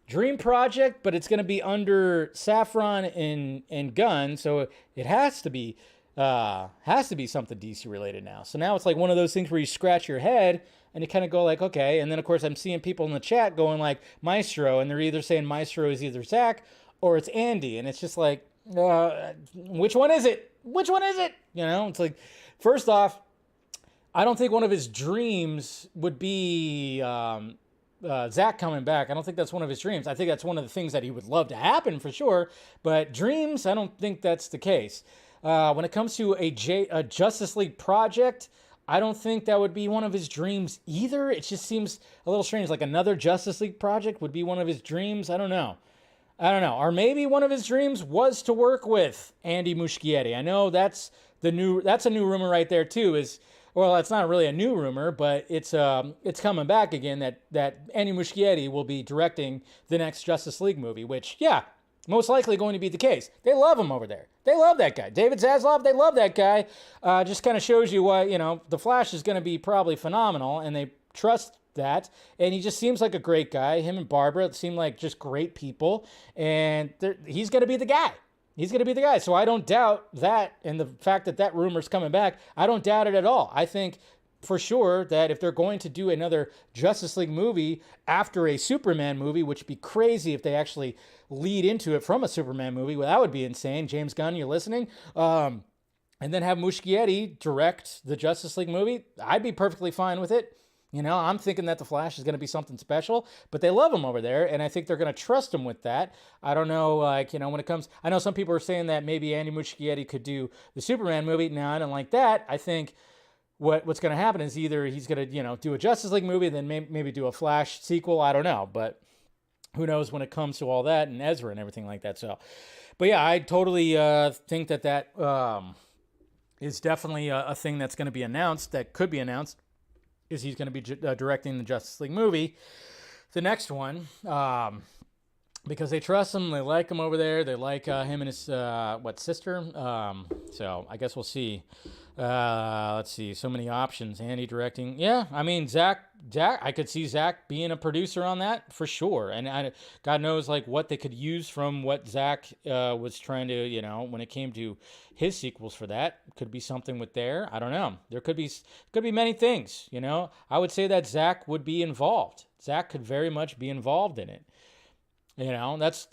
Dream project, but it's going to be under Safran and Gunn, so it has to be something DC related now. So now it's like one of those things where you scratch your head and you kind of go like, okay. And then, of course, I'm seeing people in the chat going like Maestro, and they're either saying Maestro is either Zach or it's Andy. And it's just like, which one is it? Which one is it? It's like, first off, I don't think one of his dreams would be Zach coming back. I don't think that's one of his dreams. I think that's one of the things that he would love to happen for sure. But dreams, I don't think that's the case. When it comes to a Justice League project, I don't think that would be one of his dreams either. It just seems a little strange. Like another Justice League project would be one of his dreams. I don't know. Or maybe one of his dreams was to work with Andy Muschietti. I know that's a new rumor right there too. Well, it's not really a new rumor, but it's coming back again that Andy Muschietti will be directing the next Justice League movie, which, yeah, most likely going to be the case. They love him over there. They love that guy. David Zaslav, they love that guy. Just kind of shows you why, The Flash is going to be probably phenomenal, and they trust that. And he just seems like a great guy. Him and Barbara seem like just great people, and he's going to be the guy. He's going to be the guy. So I don't doubt that, and the fact that rumor's coming back, I don't doubt it at all. I think for sure that if they're going to do another Justice League movie after a Superman movie, which would be crazy if they actually lead into it from a Superman movie, well, that would be insane. James Gunn, you're listening? And then have Muschietti direct the Justice League movie, I'd be perfectly fine with it. You know, I'm thinking that The Flash is going to be something special, but they love him over there, and I think they're going to trust him with that. I don't know, like, you know, when it comes, I know some people are saying that maybe Andy Muschietti could do the Superman movie. No, I don't like that. I think what's going to happen is either he's going to, you know, do a Justice League movie, then maybe do a Flash sequel. I don't know, but who knows when it comes to all that and Ezra and everything like that. So, but yeah, I totally think that is definitely a thing that's going to be announced, that could be announced, is he's going to be directing the Justice League movie, the next one, because they trust him, they like him over there, they like him and his sister. So I guess we'll see. Let's see, so many options. Andy directing, yeah. I mean, Zach, I could see Zach being a producer on that for sure. And God knows like what they could use from what Zach was trying to, you know, when it came to his sequels for that. Could be something with there. I don't know. There could be many things. You know, I would say that Zach would be involved. Zach could very much be involved in it. You know, that's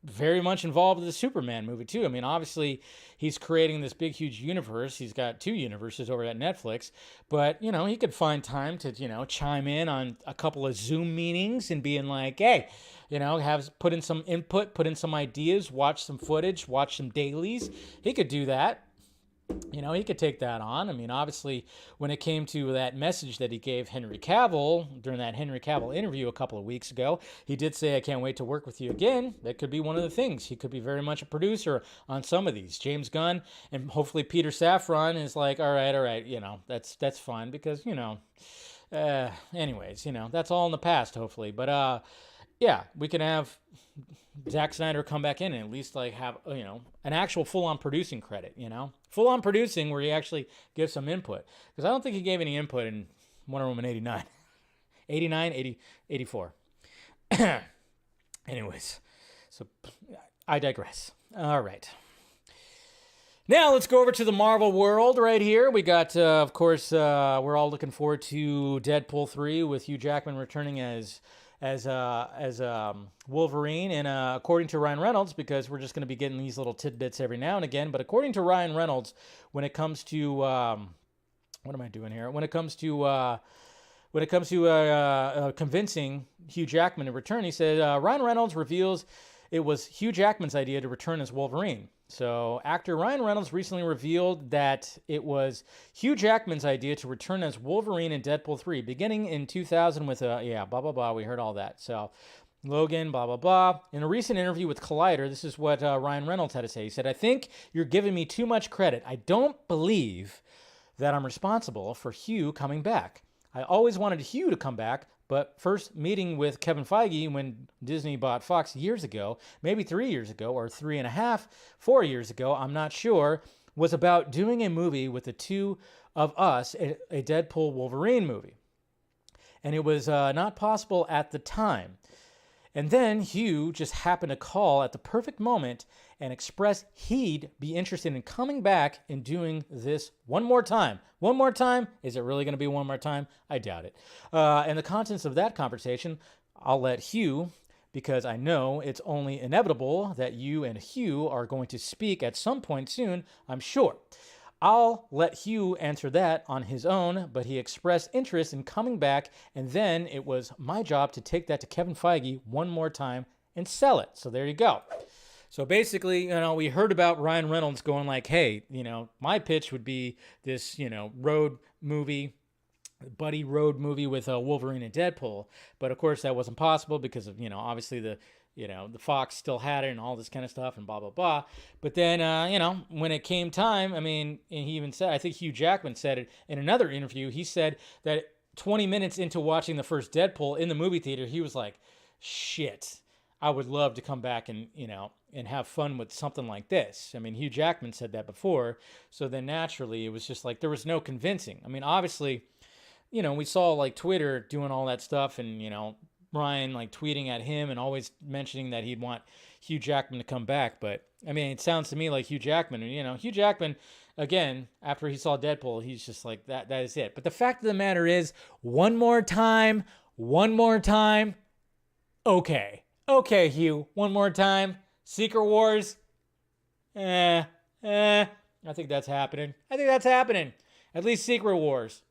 very much involved with the Superman movie too. I mean, obviously he's creating this big, huge universe. He's got 2 universes over at Netflix, but you know, he could find time to, you know, chime in on a couple of Zoom meetings and being like, hey, you know, put in some input, put in some ideas, watch some footage, watch some dailies. He could do that. You know, he could take that on. I mean, obviously, when it came to that message that he gave Henry Cavill during that Henry Cavill interview a couple of weeks ago, he did say, I can't wait to work with you again. That could be one of the things. He could be very much a producer on some of these. James Gunn and hopefully Peter Safran is like, all right, you know, that's fine because, you know, anyways, you know, that's all in the past, hopefully. But, yeah, we can have Zack Snyder come back in and at least like have, you know, an actual full-on producing credit, you know, full-on producing where he actually gives some input, because I don't think he gave any input in Wonder Woman 89, 84. Anyways, so I digress. All right. Now let's go over to the Marvel world right here. We got, of course, we're all looking forward to Deadpool 3 with Hugh Jackman returning as Wolverine, and according to Ryan Reynolds, because we're just going to be getting these little tidbits every now and again, but according to Ryan Reynolds, when it comes to what am I doing here? When it comes to convincing Hugh Jackman to return, he said Ryan Reynolds reveals it was Hugh Jackman's idea to return as Wolverine. So actor Ryan Reynolds recently revealed that it was Hugh Jackman's idea to return as Wolverine in Deadpool 3, beginning in 2000 with blah, blah, blah. We heard all that. So Logan, blah, blah, blah. In a recent interview with Collider, this is what Ryan Reynolds had to say. He said, I think you're giving me too much credit. I don't believe that I'm responsible for Hugh coming back. I always wanted Hugh to come back, but first meeting with Kevin Feige when Disney bought Fox years ago, maybe 3 years ago, or 3.5, 4 years ago, I'm not sure, was about doing a movie with the two of us, a Deadpool Wolverine movie. And it was not possible at the time. And then Hugh just happened to call at the perfect moment and express he'd be interested in coming back and doing this one more time. One more time? Is it really going to be one more time? I doubt it. And the contents of that conversation, I'll let Hugh, because I know it's only inevitable that you and Hugh are going to speak at some point soon, I'm sure. I'll let Hugh answer that on his own, but he expressed interest in coming back, and then it was my job to take that to Kevin Feige one more time and sell it. So there you go. So basically, you know, we heard about Ryan Reynolds going like, hey, you know, my pitch would be this, you know, road movie, buddy road movie with Wolverine and Deadpool. But of course that wasn't possible because of, you know, obviously the Fox still had it and all this kind of stuff and blah, blah, blah. But then, you know, when it came time, I mean, and he even said, I think Hugh Jackman said it in another interview, he said that 20 minutes into watching the first Deadpool in the movie theater, he was like, shit, I would love to come back and, you know, and have fun with something like this. I mean, Hugh Jackman said that before. So then naturally it was just like, there was no convincing. I mean, obviously, you know, we saw like Twitter doing all that stuff and, you know, Ryan like tweeting at him and always mentioning that he'd want Hugh Jackman to come back. But I mean, it sounds to me like Hugh Jackman, Hugh Jackman, again, after he saw Deadpool, he's just like, that is it. But the fact of the matter is, one more time, okay, Hugh, one more time, Secret Wars, I think that's happening. At least Secret Wars.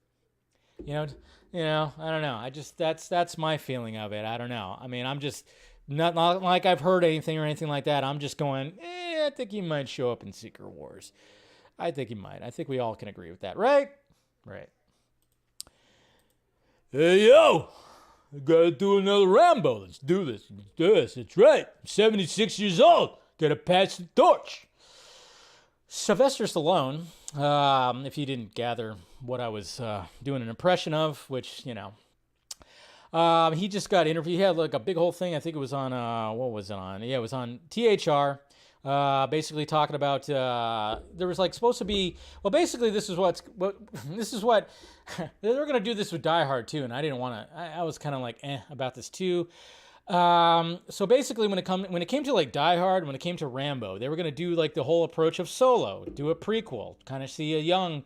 I don't know. That's my feeling of it. I don't know. I mean, I'm just not like I've heard anything or anything like that. I'm just going, I think he might show up in Secret Wars. I think he might. I think we all can agree with that, right? Right. Hey, yo! I gotta do another Rambo. Let's do this. That's right. I'm 76 years old. Gotta pass the torch. Sylvester Stallone, if you didn't gather what I was doing an impression of, which, he just got interviewed. He had like a big whole thing. I think it was on, what was it on? Yeah, it was on THR. Basically talking about, there was like supposed to be, well, basically this is what, they're going to do this with Die Hard too. And I didn't want to, I was kind of like, about this too. So basically when it came to like Die Hard, when it came to Rambo, they were going to do like the whole approach of Solo, do a prequel, kind of see a young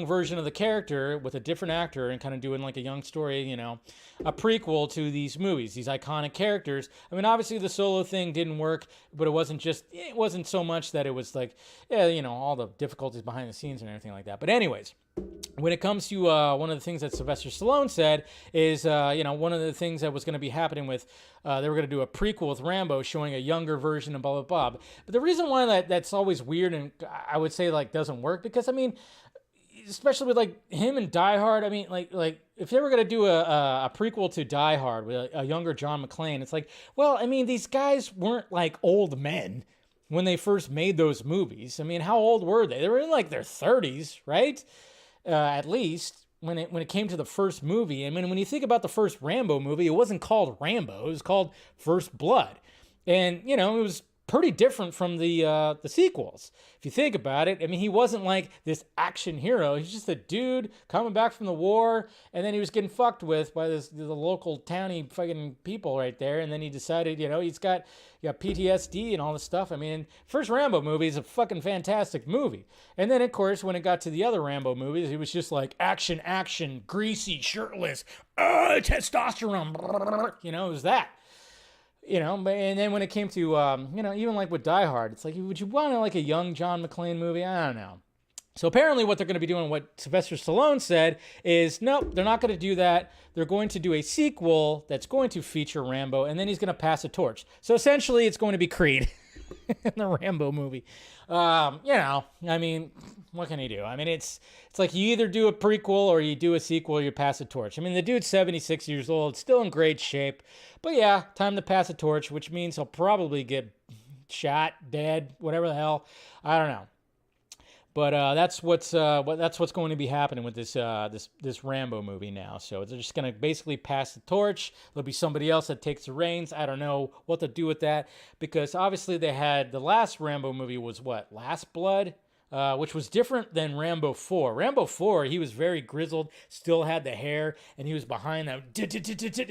version of the character with a different actor and kind of doing like a young story, a prequel to these movies, these iconic characters. I mean, obviously the Solo thing didn't work, but it wasn't so much that it was like, all the difficulties behind the scenes and everything like that. But anyways, when it comes to one of the things that Sylvester Stallone said is, one of the things that was going to be happening with, they were going to do a prequel with Rambo showing a younger version of blah, blah, blah. But the reason why that's always weird and I would say like doesn't work, because I mean, especially with like him and Die Hard, I mean, like if they were going to do a prequel to Die Hard with a younger John McClane, it's like, well, I mean, these guys weren't like old men when they first made those movies. I mean, how old were they? They were in like their 30s, right? At least when it came to the first movie. I mean, when you think about the first Rambo movie, it wasn't called Rambo. It was called First Blood. And, it was pretty different from the sequels. If you think about it, I mean, he wasn't like this action hero. He's just a dude coming back from the war, and then he was getting fucked with by the local towny fucking people right there, and then he decided, he's got PTSD and all this stuff. I mean, first Rambo movie is a fucking fantastic movie. And then, of course, when it got to the other Rambo movies, it was just like action, greasy, shirtless, testosterone, it was that. And then when it came to, even like with Die Hard, it's like, would you want like a young John McClane movie? I don't know. So apparently what they're going to be doing, what Sylvester Stallone said, is nope, they're not going to do that. They're going to do a sequel that's going to feature Rambo, and then he's going to pass a torch. So essentially it's going to be Creed in the Rambo movie. I mean, what can he do? I mean, it's like you either do a prequel or you do a sequel or you pass a torch. I mean, the dude's 76 years old, still in great shape. But yeah, time to pass a torch, which means he'll probably get shot, dead, whatever the hell. I don't know. But that's what's going to be happening with this Rambo movie now. So they're just going to basically pass the torch. There'll be somebody else that takes the reins. I don't know what to do with that, because obviously they had the last Rambo movie was what? Last Blood, which was different than Rambo 4. Rambo 4, he was very grizzled, still had the hair, and he was behind that.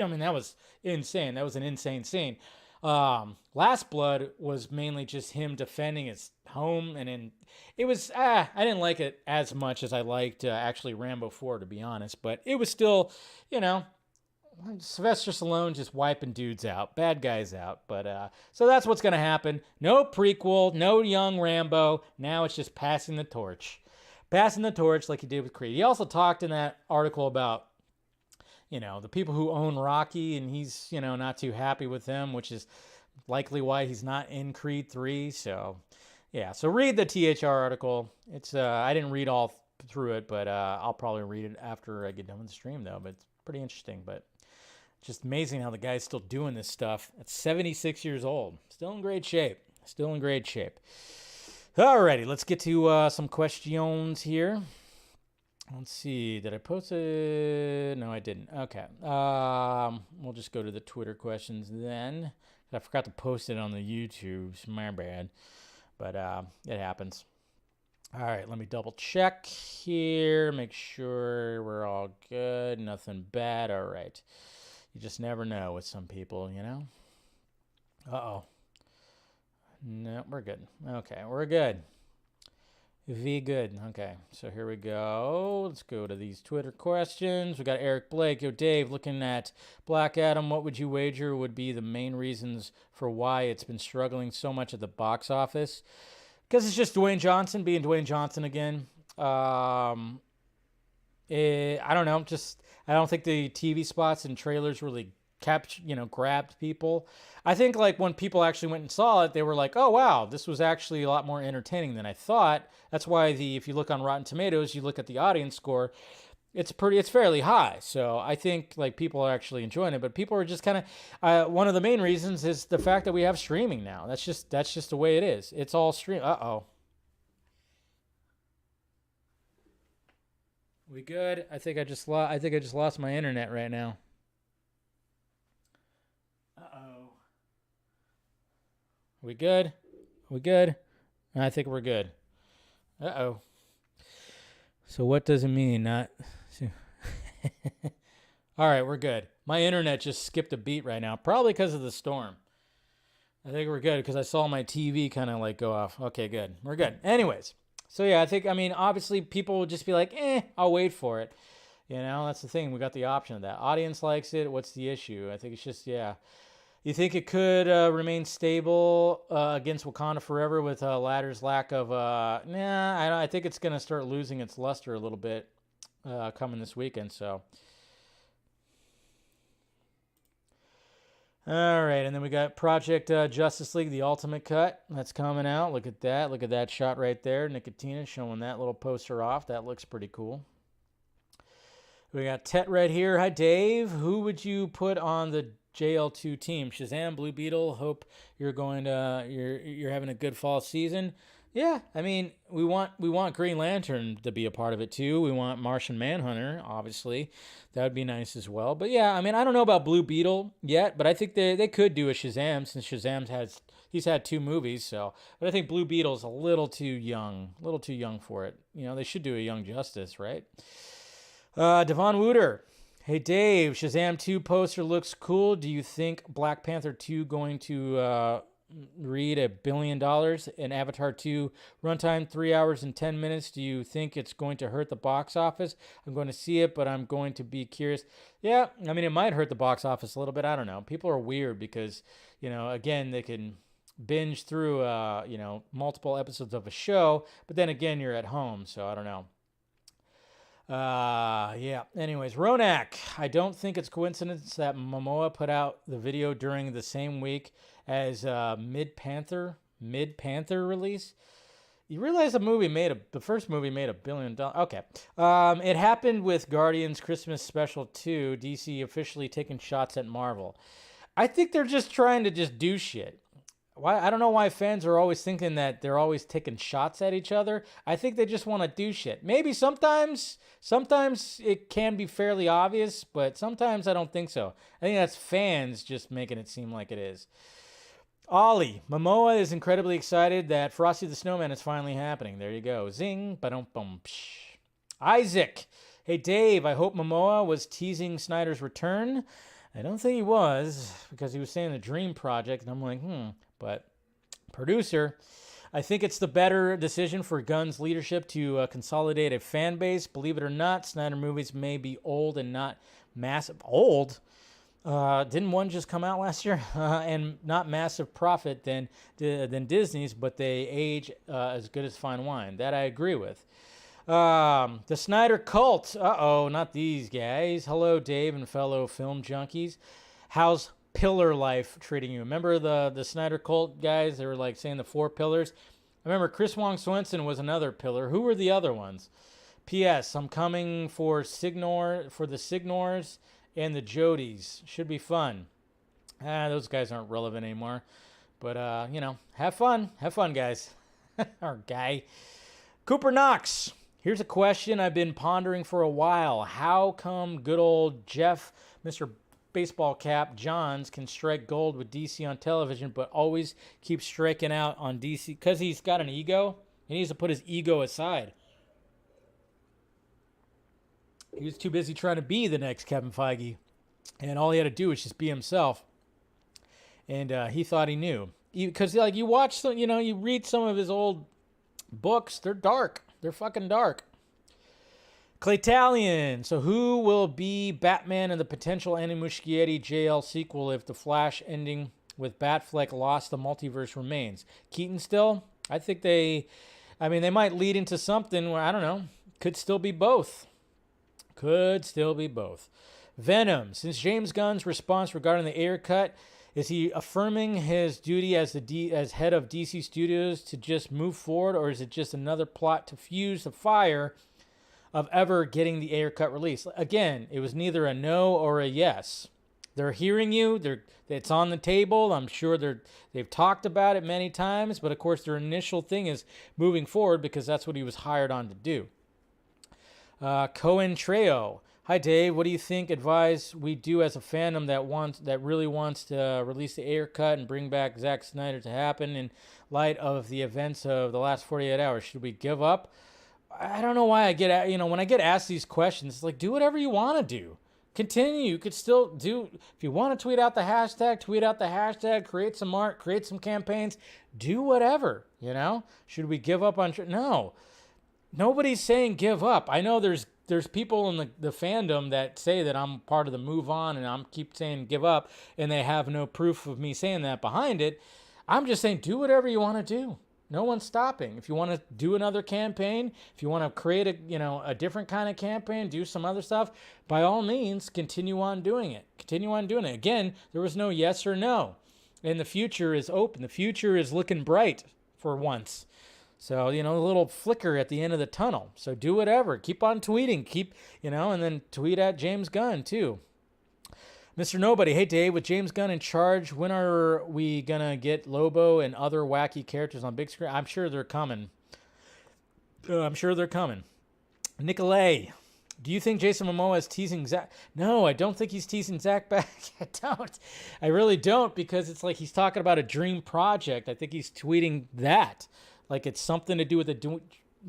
I mean, that was insane. That was an insane scene. Last Blood was mainly just him defending his home, and then it was I didn't like it as much as I liked actually Rambo 4, to be honest, but it was still, Sylvester Stallone just wiping dudes out, bad guys out. But so that's what's gonna happen. No prequel, no young Rambo. Now it's just passing the torch like he did with Creed. He also talked in that article about the people who own Rocky, and he's, not too happy with them, which is likely why he's not in Creed 3. So, yeah. So read the THR article. It's, I didn't read all through it, but I'll probably read it after I get done with the stream, though. But it's pretty interesting. But just amazing how the guy's still doing this stuff at 76 years old. Still in great shape. Alrighty, let's get to some questions here. Let's see. Did I post it? No, I didn't. Okay. We'll just go to the Twitter questions then. I forgot to post it on the YouTube. It's my bad. But it happens. All right. Let me double check here. Make sure we're all good. Nothing bad. All right. You just never know with some people, you know? Uh-oh. No, we're good. Okay, we're good. Good. Okay, so here we go. Let's go to these Twitter questions. We got Eric Blake. Yo, Dave, looking at Black Adam, what would you wager would be the main reasons for why it's been struggling so much at the box office? Because it's just Dwayne Johnson being Dwayne Johnson again. I don't know. I don't think the TV spots and trailers really grabbed people. I think like when people actually went and saw it, they were like, oh wow, this was actually a lot more entertaining than I thought. That's why if you look on Rotten Tomatoes, you look at the audience score, it's fairly high. So I think like people are actually enjoying it, but people are just kind of, one of the main reasons is the fact that we have streaming now. That's just the way it is. It's all stream. Uh-oh. We good? I think I just lost my internet right now. Uh-oh. We good? We good? I think we're good. Uh-oh. So what does it mean? Not. All right, we're good. My internet just skipped a beat right now, probably because of the storm. I think we're good because I saw my TV kind of like go off. Okay, good. We're good. Anyways, so yeah, obviously people will just be like, I'll wait for it. You know, that's the thing. We got the option of that. Audience likes it. What's the issue? I think it's just, yeah. You think it could remain stable against Wakanda Forever with Ladder's lack of... I think it's going to start losing its luster a little bit coming this weekend, so... All right, and then we got Project Justice League, the Ultimate Cut. That's coming out. Look at that. Look at that shot right there. Nicotina showing that little poster off. That looks pretty cool. We got Tet right here. Hi, Dave. Who would you put on the JL2 team? Shazam, Blue Beetle. Hope you're you're having a good fall season. Yeah, I mean, we want Green Lantern to be a part of it too. We want Martian Manhunter, obviously. That would be nice as well. But yeah, I mean, I don't know about Blue Beetle yet, but I think they could do a Shazam since he's had 2 movies. So, but I think Blue Beetle's a little too young for it. You know, they should do a Young Justice, right? Devon Wooter. Hey, Dave, Shazam 2 poster looks cool. Do you think Black Panther 2 going to read $1 billion and Avatar 2 runtime 3 hours and 10 minutes? Do you think it's going to hurt the box office? I'm going to see it, but I'm going to be curious. Yeah, I mean, it might hurt the box office a little bit. I don't know. People are weird because, you know, again, they can binge through, multiple episodes of a show, but then again, you're at home, so I don't know. Yeah. Anyways, Ronak. I don't think it's coincidence that Momoa put out the video during the same week as Mid Panther release. You realize the first movie made $1 billion. Okay. It happened with Guardians Christmas Special 2. DC officially taking shots at Marvel. I think they're just trying to do shit. Why? I don't know why fans are always thinking that they're always taking shots at each other. I think they just want to do shit. Maybe sometimes it can be fairly obvious, but sometimes I don't think so. I think that's fans just making it seem like it is. Ollie, Momoa is incredibly excited that Frosty the Snowman is finally happening. There you go. Zing, ba-dum-bum, psh. Isaac, hey Dave, I hope Momoa was teasing Snyder's return. I don't think he was, because he was saying the Dream Project, and I'm like, But producer, I think it's the better decision for Gunn's leadership to consolidate a fan base. Believe it or not, Snyder movies may be old and not massive. Old? Didn't one just come out last year? And not massive profit than Disney's, but they age as good as fine wine. That I agree with. The Snyder cult. Uh-oh, not these guys. Hello, Dave and fellow film junkies. How's pillar life treating you? Remember the Snyder cult guys? They were like saying the 4 pillars. I remember Chris Wong Swenson was another pillar. Who were the other ones? P.S. I'm coming for the Signors and the Jodies. Should be fun. Those guys aren't relevant anymore. But, have fun. Have fun, guys. Or guy. Cooper Knox. Here's a question I've been pondering for a while. How come good old Jeff, Mr. Baseball Cap Johns, can strike gold with DC on television, but always keeps striking out on DC? Because he's got an ego. He needs to put his ego aside. He was too busy trying to be the next Kevin Feige. and all he had to do was just be himself. And he thought he knew. Because, like, you watch some, you read some of his old books, they're dark. They're fucking dark. Claytalian. So who will be Batman in the potential Andy Muschietti JL sequel if the Flash ending with Batfleck lost, the multiverse remains? Keaton still? I think they might lead into something where, I don't know, could still be both. Could still be both. Venom. Since James Gunn's response regarding the Ayer cut, is he affirming his duty as as head of DC Studios to just move forward, or is it just another plot to fuse the fire of ever getting the Ayer cut released? Again, it was neither a no or a yes. They're hearing you. It's on the table. I'm sure they've talked about it many times, but of course their initial thing is moving forward because that's what he was hired on to do. Cohen Trejo. Hi Dave, what do you think advise we do as a fandom that really wants to release the Ayer cut and bring back Zack Snyder to happen in light of the events of the last 48 hours? Should we give up? I don't know why I get, when I get asked these questions, it's like, do whatever you want to do. Continue. You could still do, if you want to tweet out the hashtag, create some art, create some campaigns, do whatever, Should we give up on, no. Nobody's saying give up. I know there's people in the fandom that say that I'm part of the move on and I'm keep saying give up, and they have no proof of me saying that behind it. I'm just saying do whatever you want to do. No one's stopping. If you want to do another campaign, if you want to create a different kind of campaign, do some other stuff, by all means, continue on doing it. Continue on doing it. Again, there was no yes or no. And the future is open. The future is looking bright for once. So, a little flicker at the end of the tunnel. So do whatever. Keep on tweeting. And then tweet at James Gunn, too. Mr. Nobody. Hey, Dave, with James Gunn in charge, when are we going to get Lobo and other wacky characters on big screen? I'm sure they're coming. Nicolay. Do you think Jason Momoa is teasing Zach? No, I don't think he's teasing Zach back. I don't. I really don't, because it's like he's talking about a dream project. I think he's tweeting that. Like it's something to do with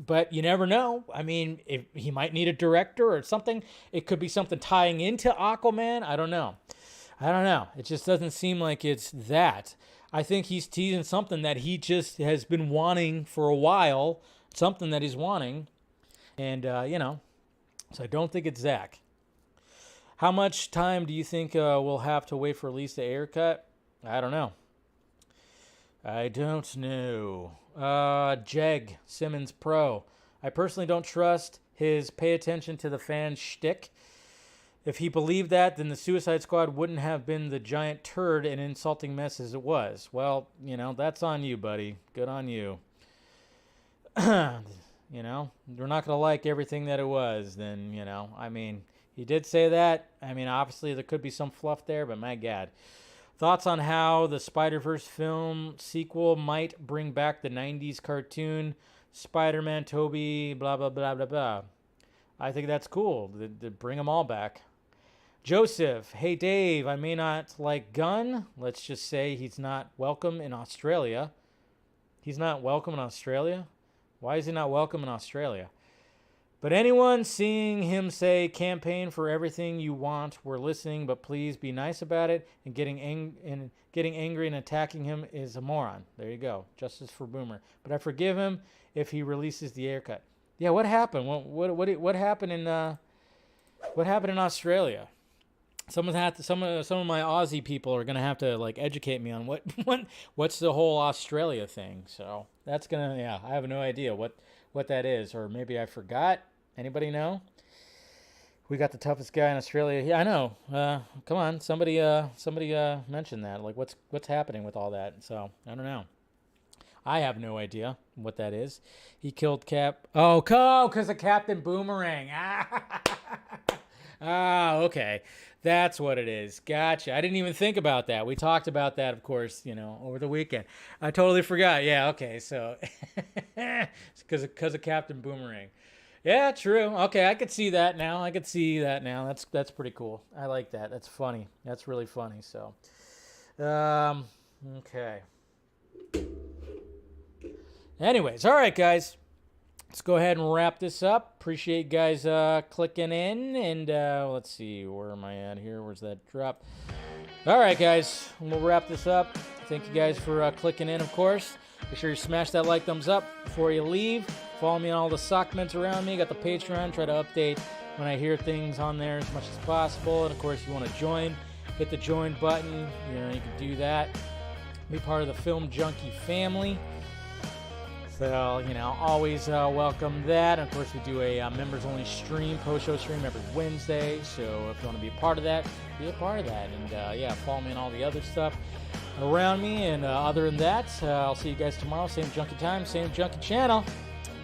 but you never know. I mean, if he might need a director or something. It could be something tying into Aquaman. I don't know. It just doesn't seem like it's that. I think he's teasing something that he just has been wanting for a while, something that he's wanting. And, so I don't think it's Zach. How much time do you think we'll have to wait for at least the Ayer cut? I don't know. Jeg Simmons Pro. I personally don't trust his pay attention to the fans shtick. If he believed that, then the Suicide Squad wouldn't have been the giant turd and insulting mess as it was. Well, that's on you, buddy. Good on you. We're not going to like everything that it was, then, he did say that. Obviously there could be some fluff there, but my God. Thoughts on how the Spider-Verse film sequel might bring back the 90s cartoon, Spider-Man, Tobey, blah, blah, blah, blah, blah. I think that's cool. To bring them all back. Joseph, hey, Dave, I may not like Gunn. Let's just say he's not welcome in Australia. He's not welcome in Australia? Why is he not welcome in Australia? But anyone seeing him say campaign for everything you want, we're listening, but please be nice about it, and getting angry and attacking him is a moron. There you go. Justice for Boomer. But I forgive him if he releases the Ayer cut. Yeah, what happened? What happened in Australia? Some of my Aussie people are gonna have to educate me on what's the whole Australia thing. So that's I have no idea what that is, or maybe I forgot. Anybody know? We got the toughest guy in Australia. Yeah, I know. Come on, somebody mentioned that. What's happening with all that? So I don't know. I have no idea what that is. He killed Cap. Oh, because of Captain Boomerang. Okay. That's what it is. Gotcha. I didn't even think about that. We talked about that, of course, over the weekend. I totally forgot. Yeah, okay. So, because of Captain Boomerang. Yeah, true. Okay, I could see that now. That's pretty cool. I like that. That's funny. That's really funny. So, okay. Anyways, all right, guys. let's go ahead and wrap this up. Appreciate you guys clicking in. And let's see, where am I at here? Where's that drop? All right, guys, we'll wrap this up. Thank you guys for clicking in, of course. Be sure you smash that like, thumbs up before you leave. Follow me on all the sockments around me. Got the Patreon. Try to update when I hear things on there as much as possible. And, of course, if you want to join, hit the join button. You can do that. Be part of the Film Junkee family. So, always welcome that. And of course, we do a members-only stream, post-show stream every Wednesday. So if you want to be a part of that, be a part of that. And, follow me on all the other stuff around me. And other than that, I'll see you guys tomorrow. Same Junkee time, same Junkee channel.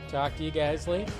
Talk to you guys later.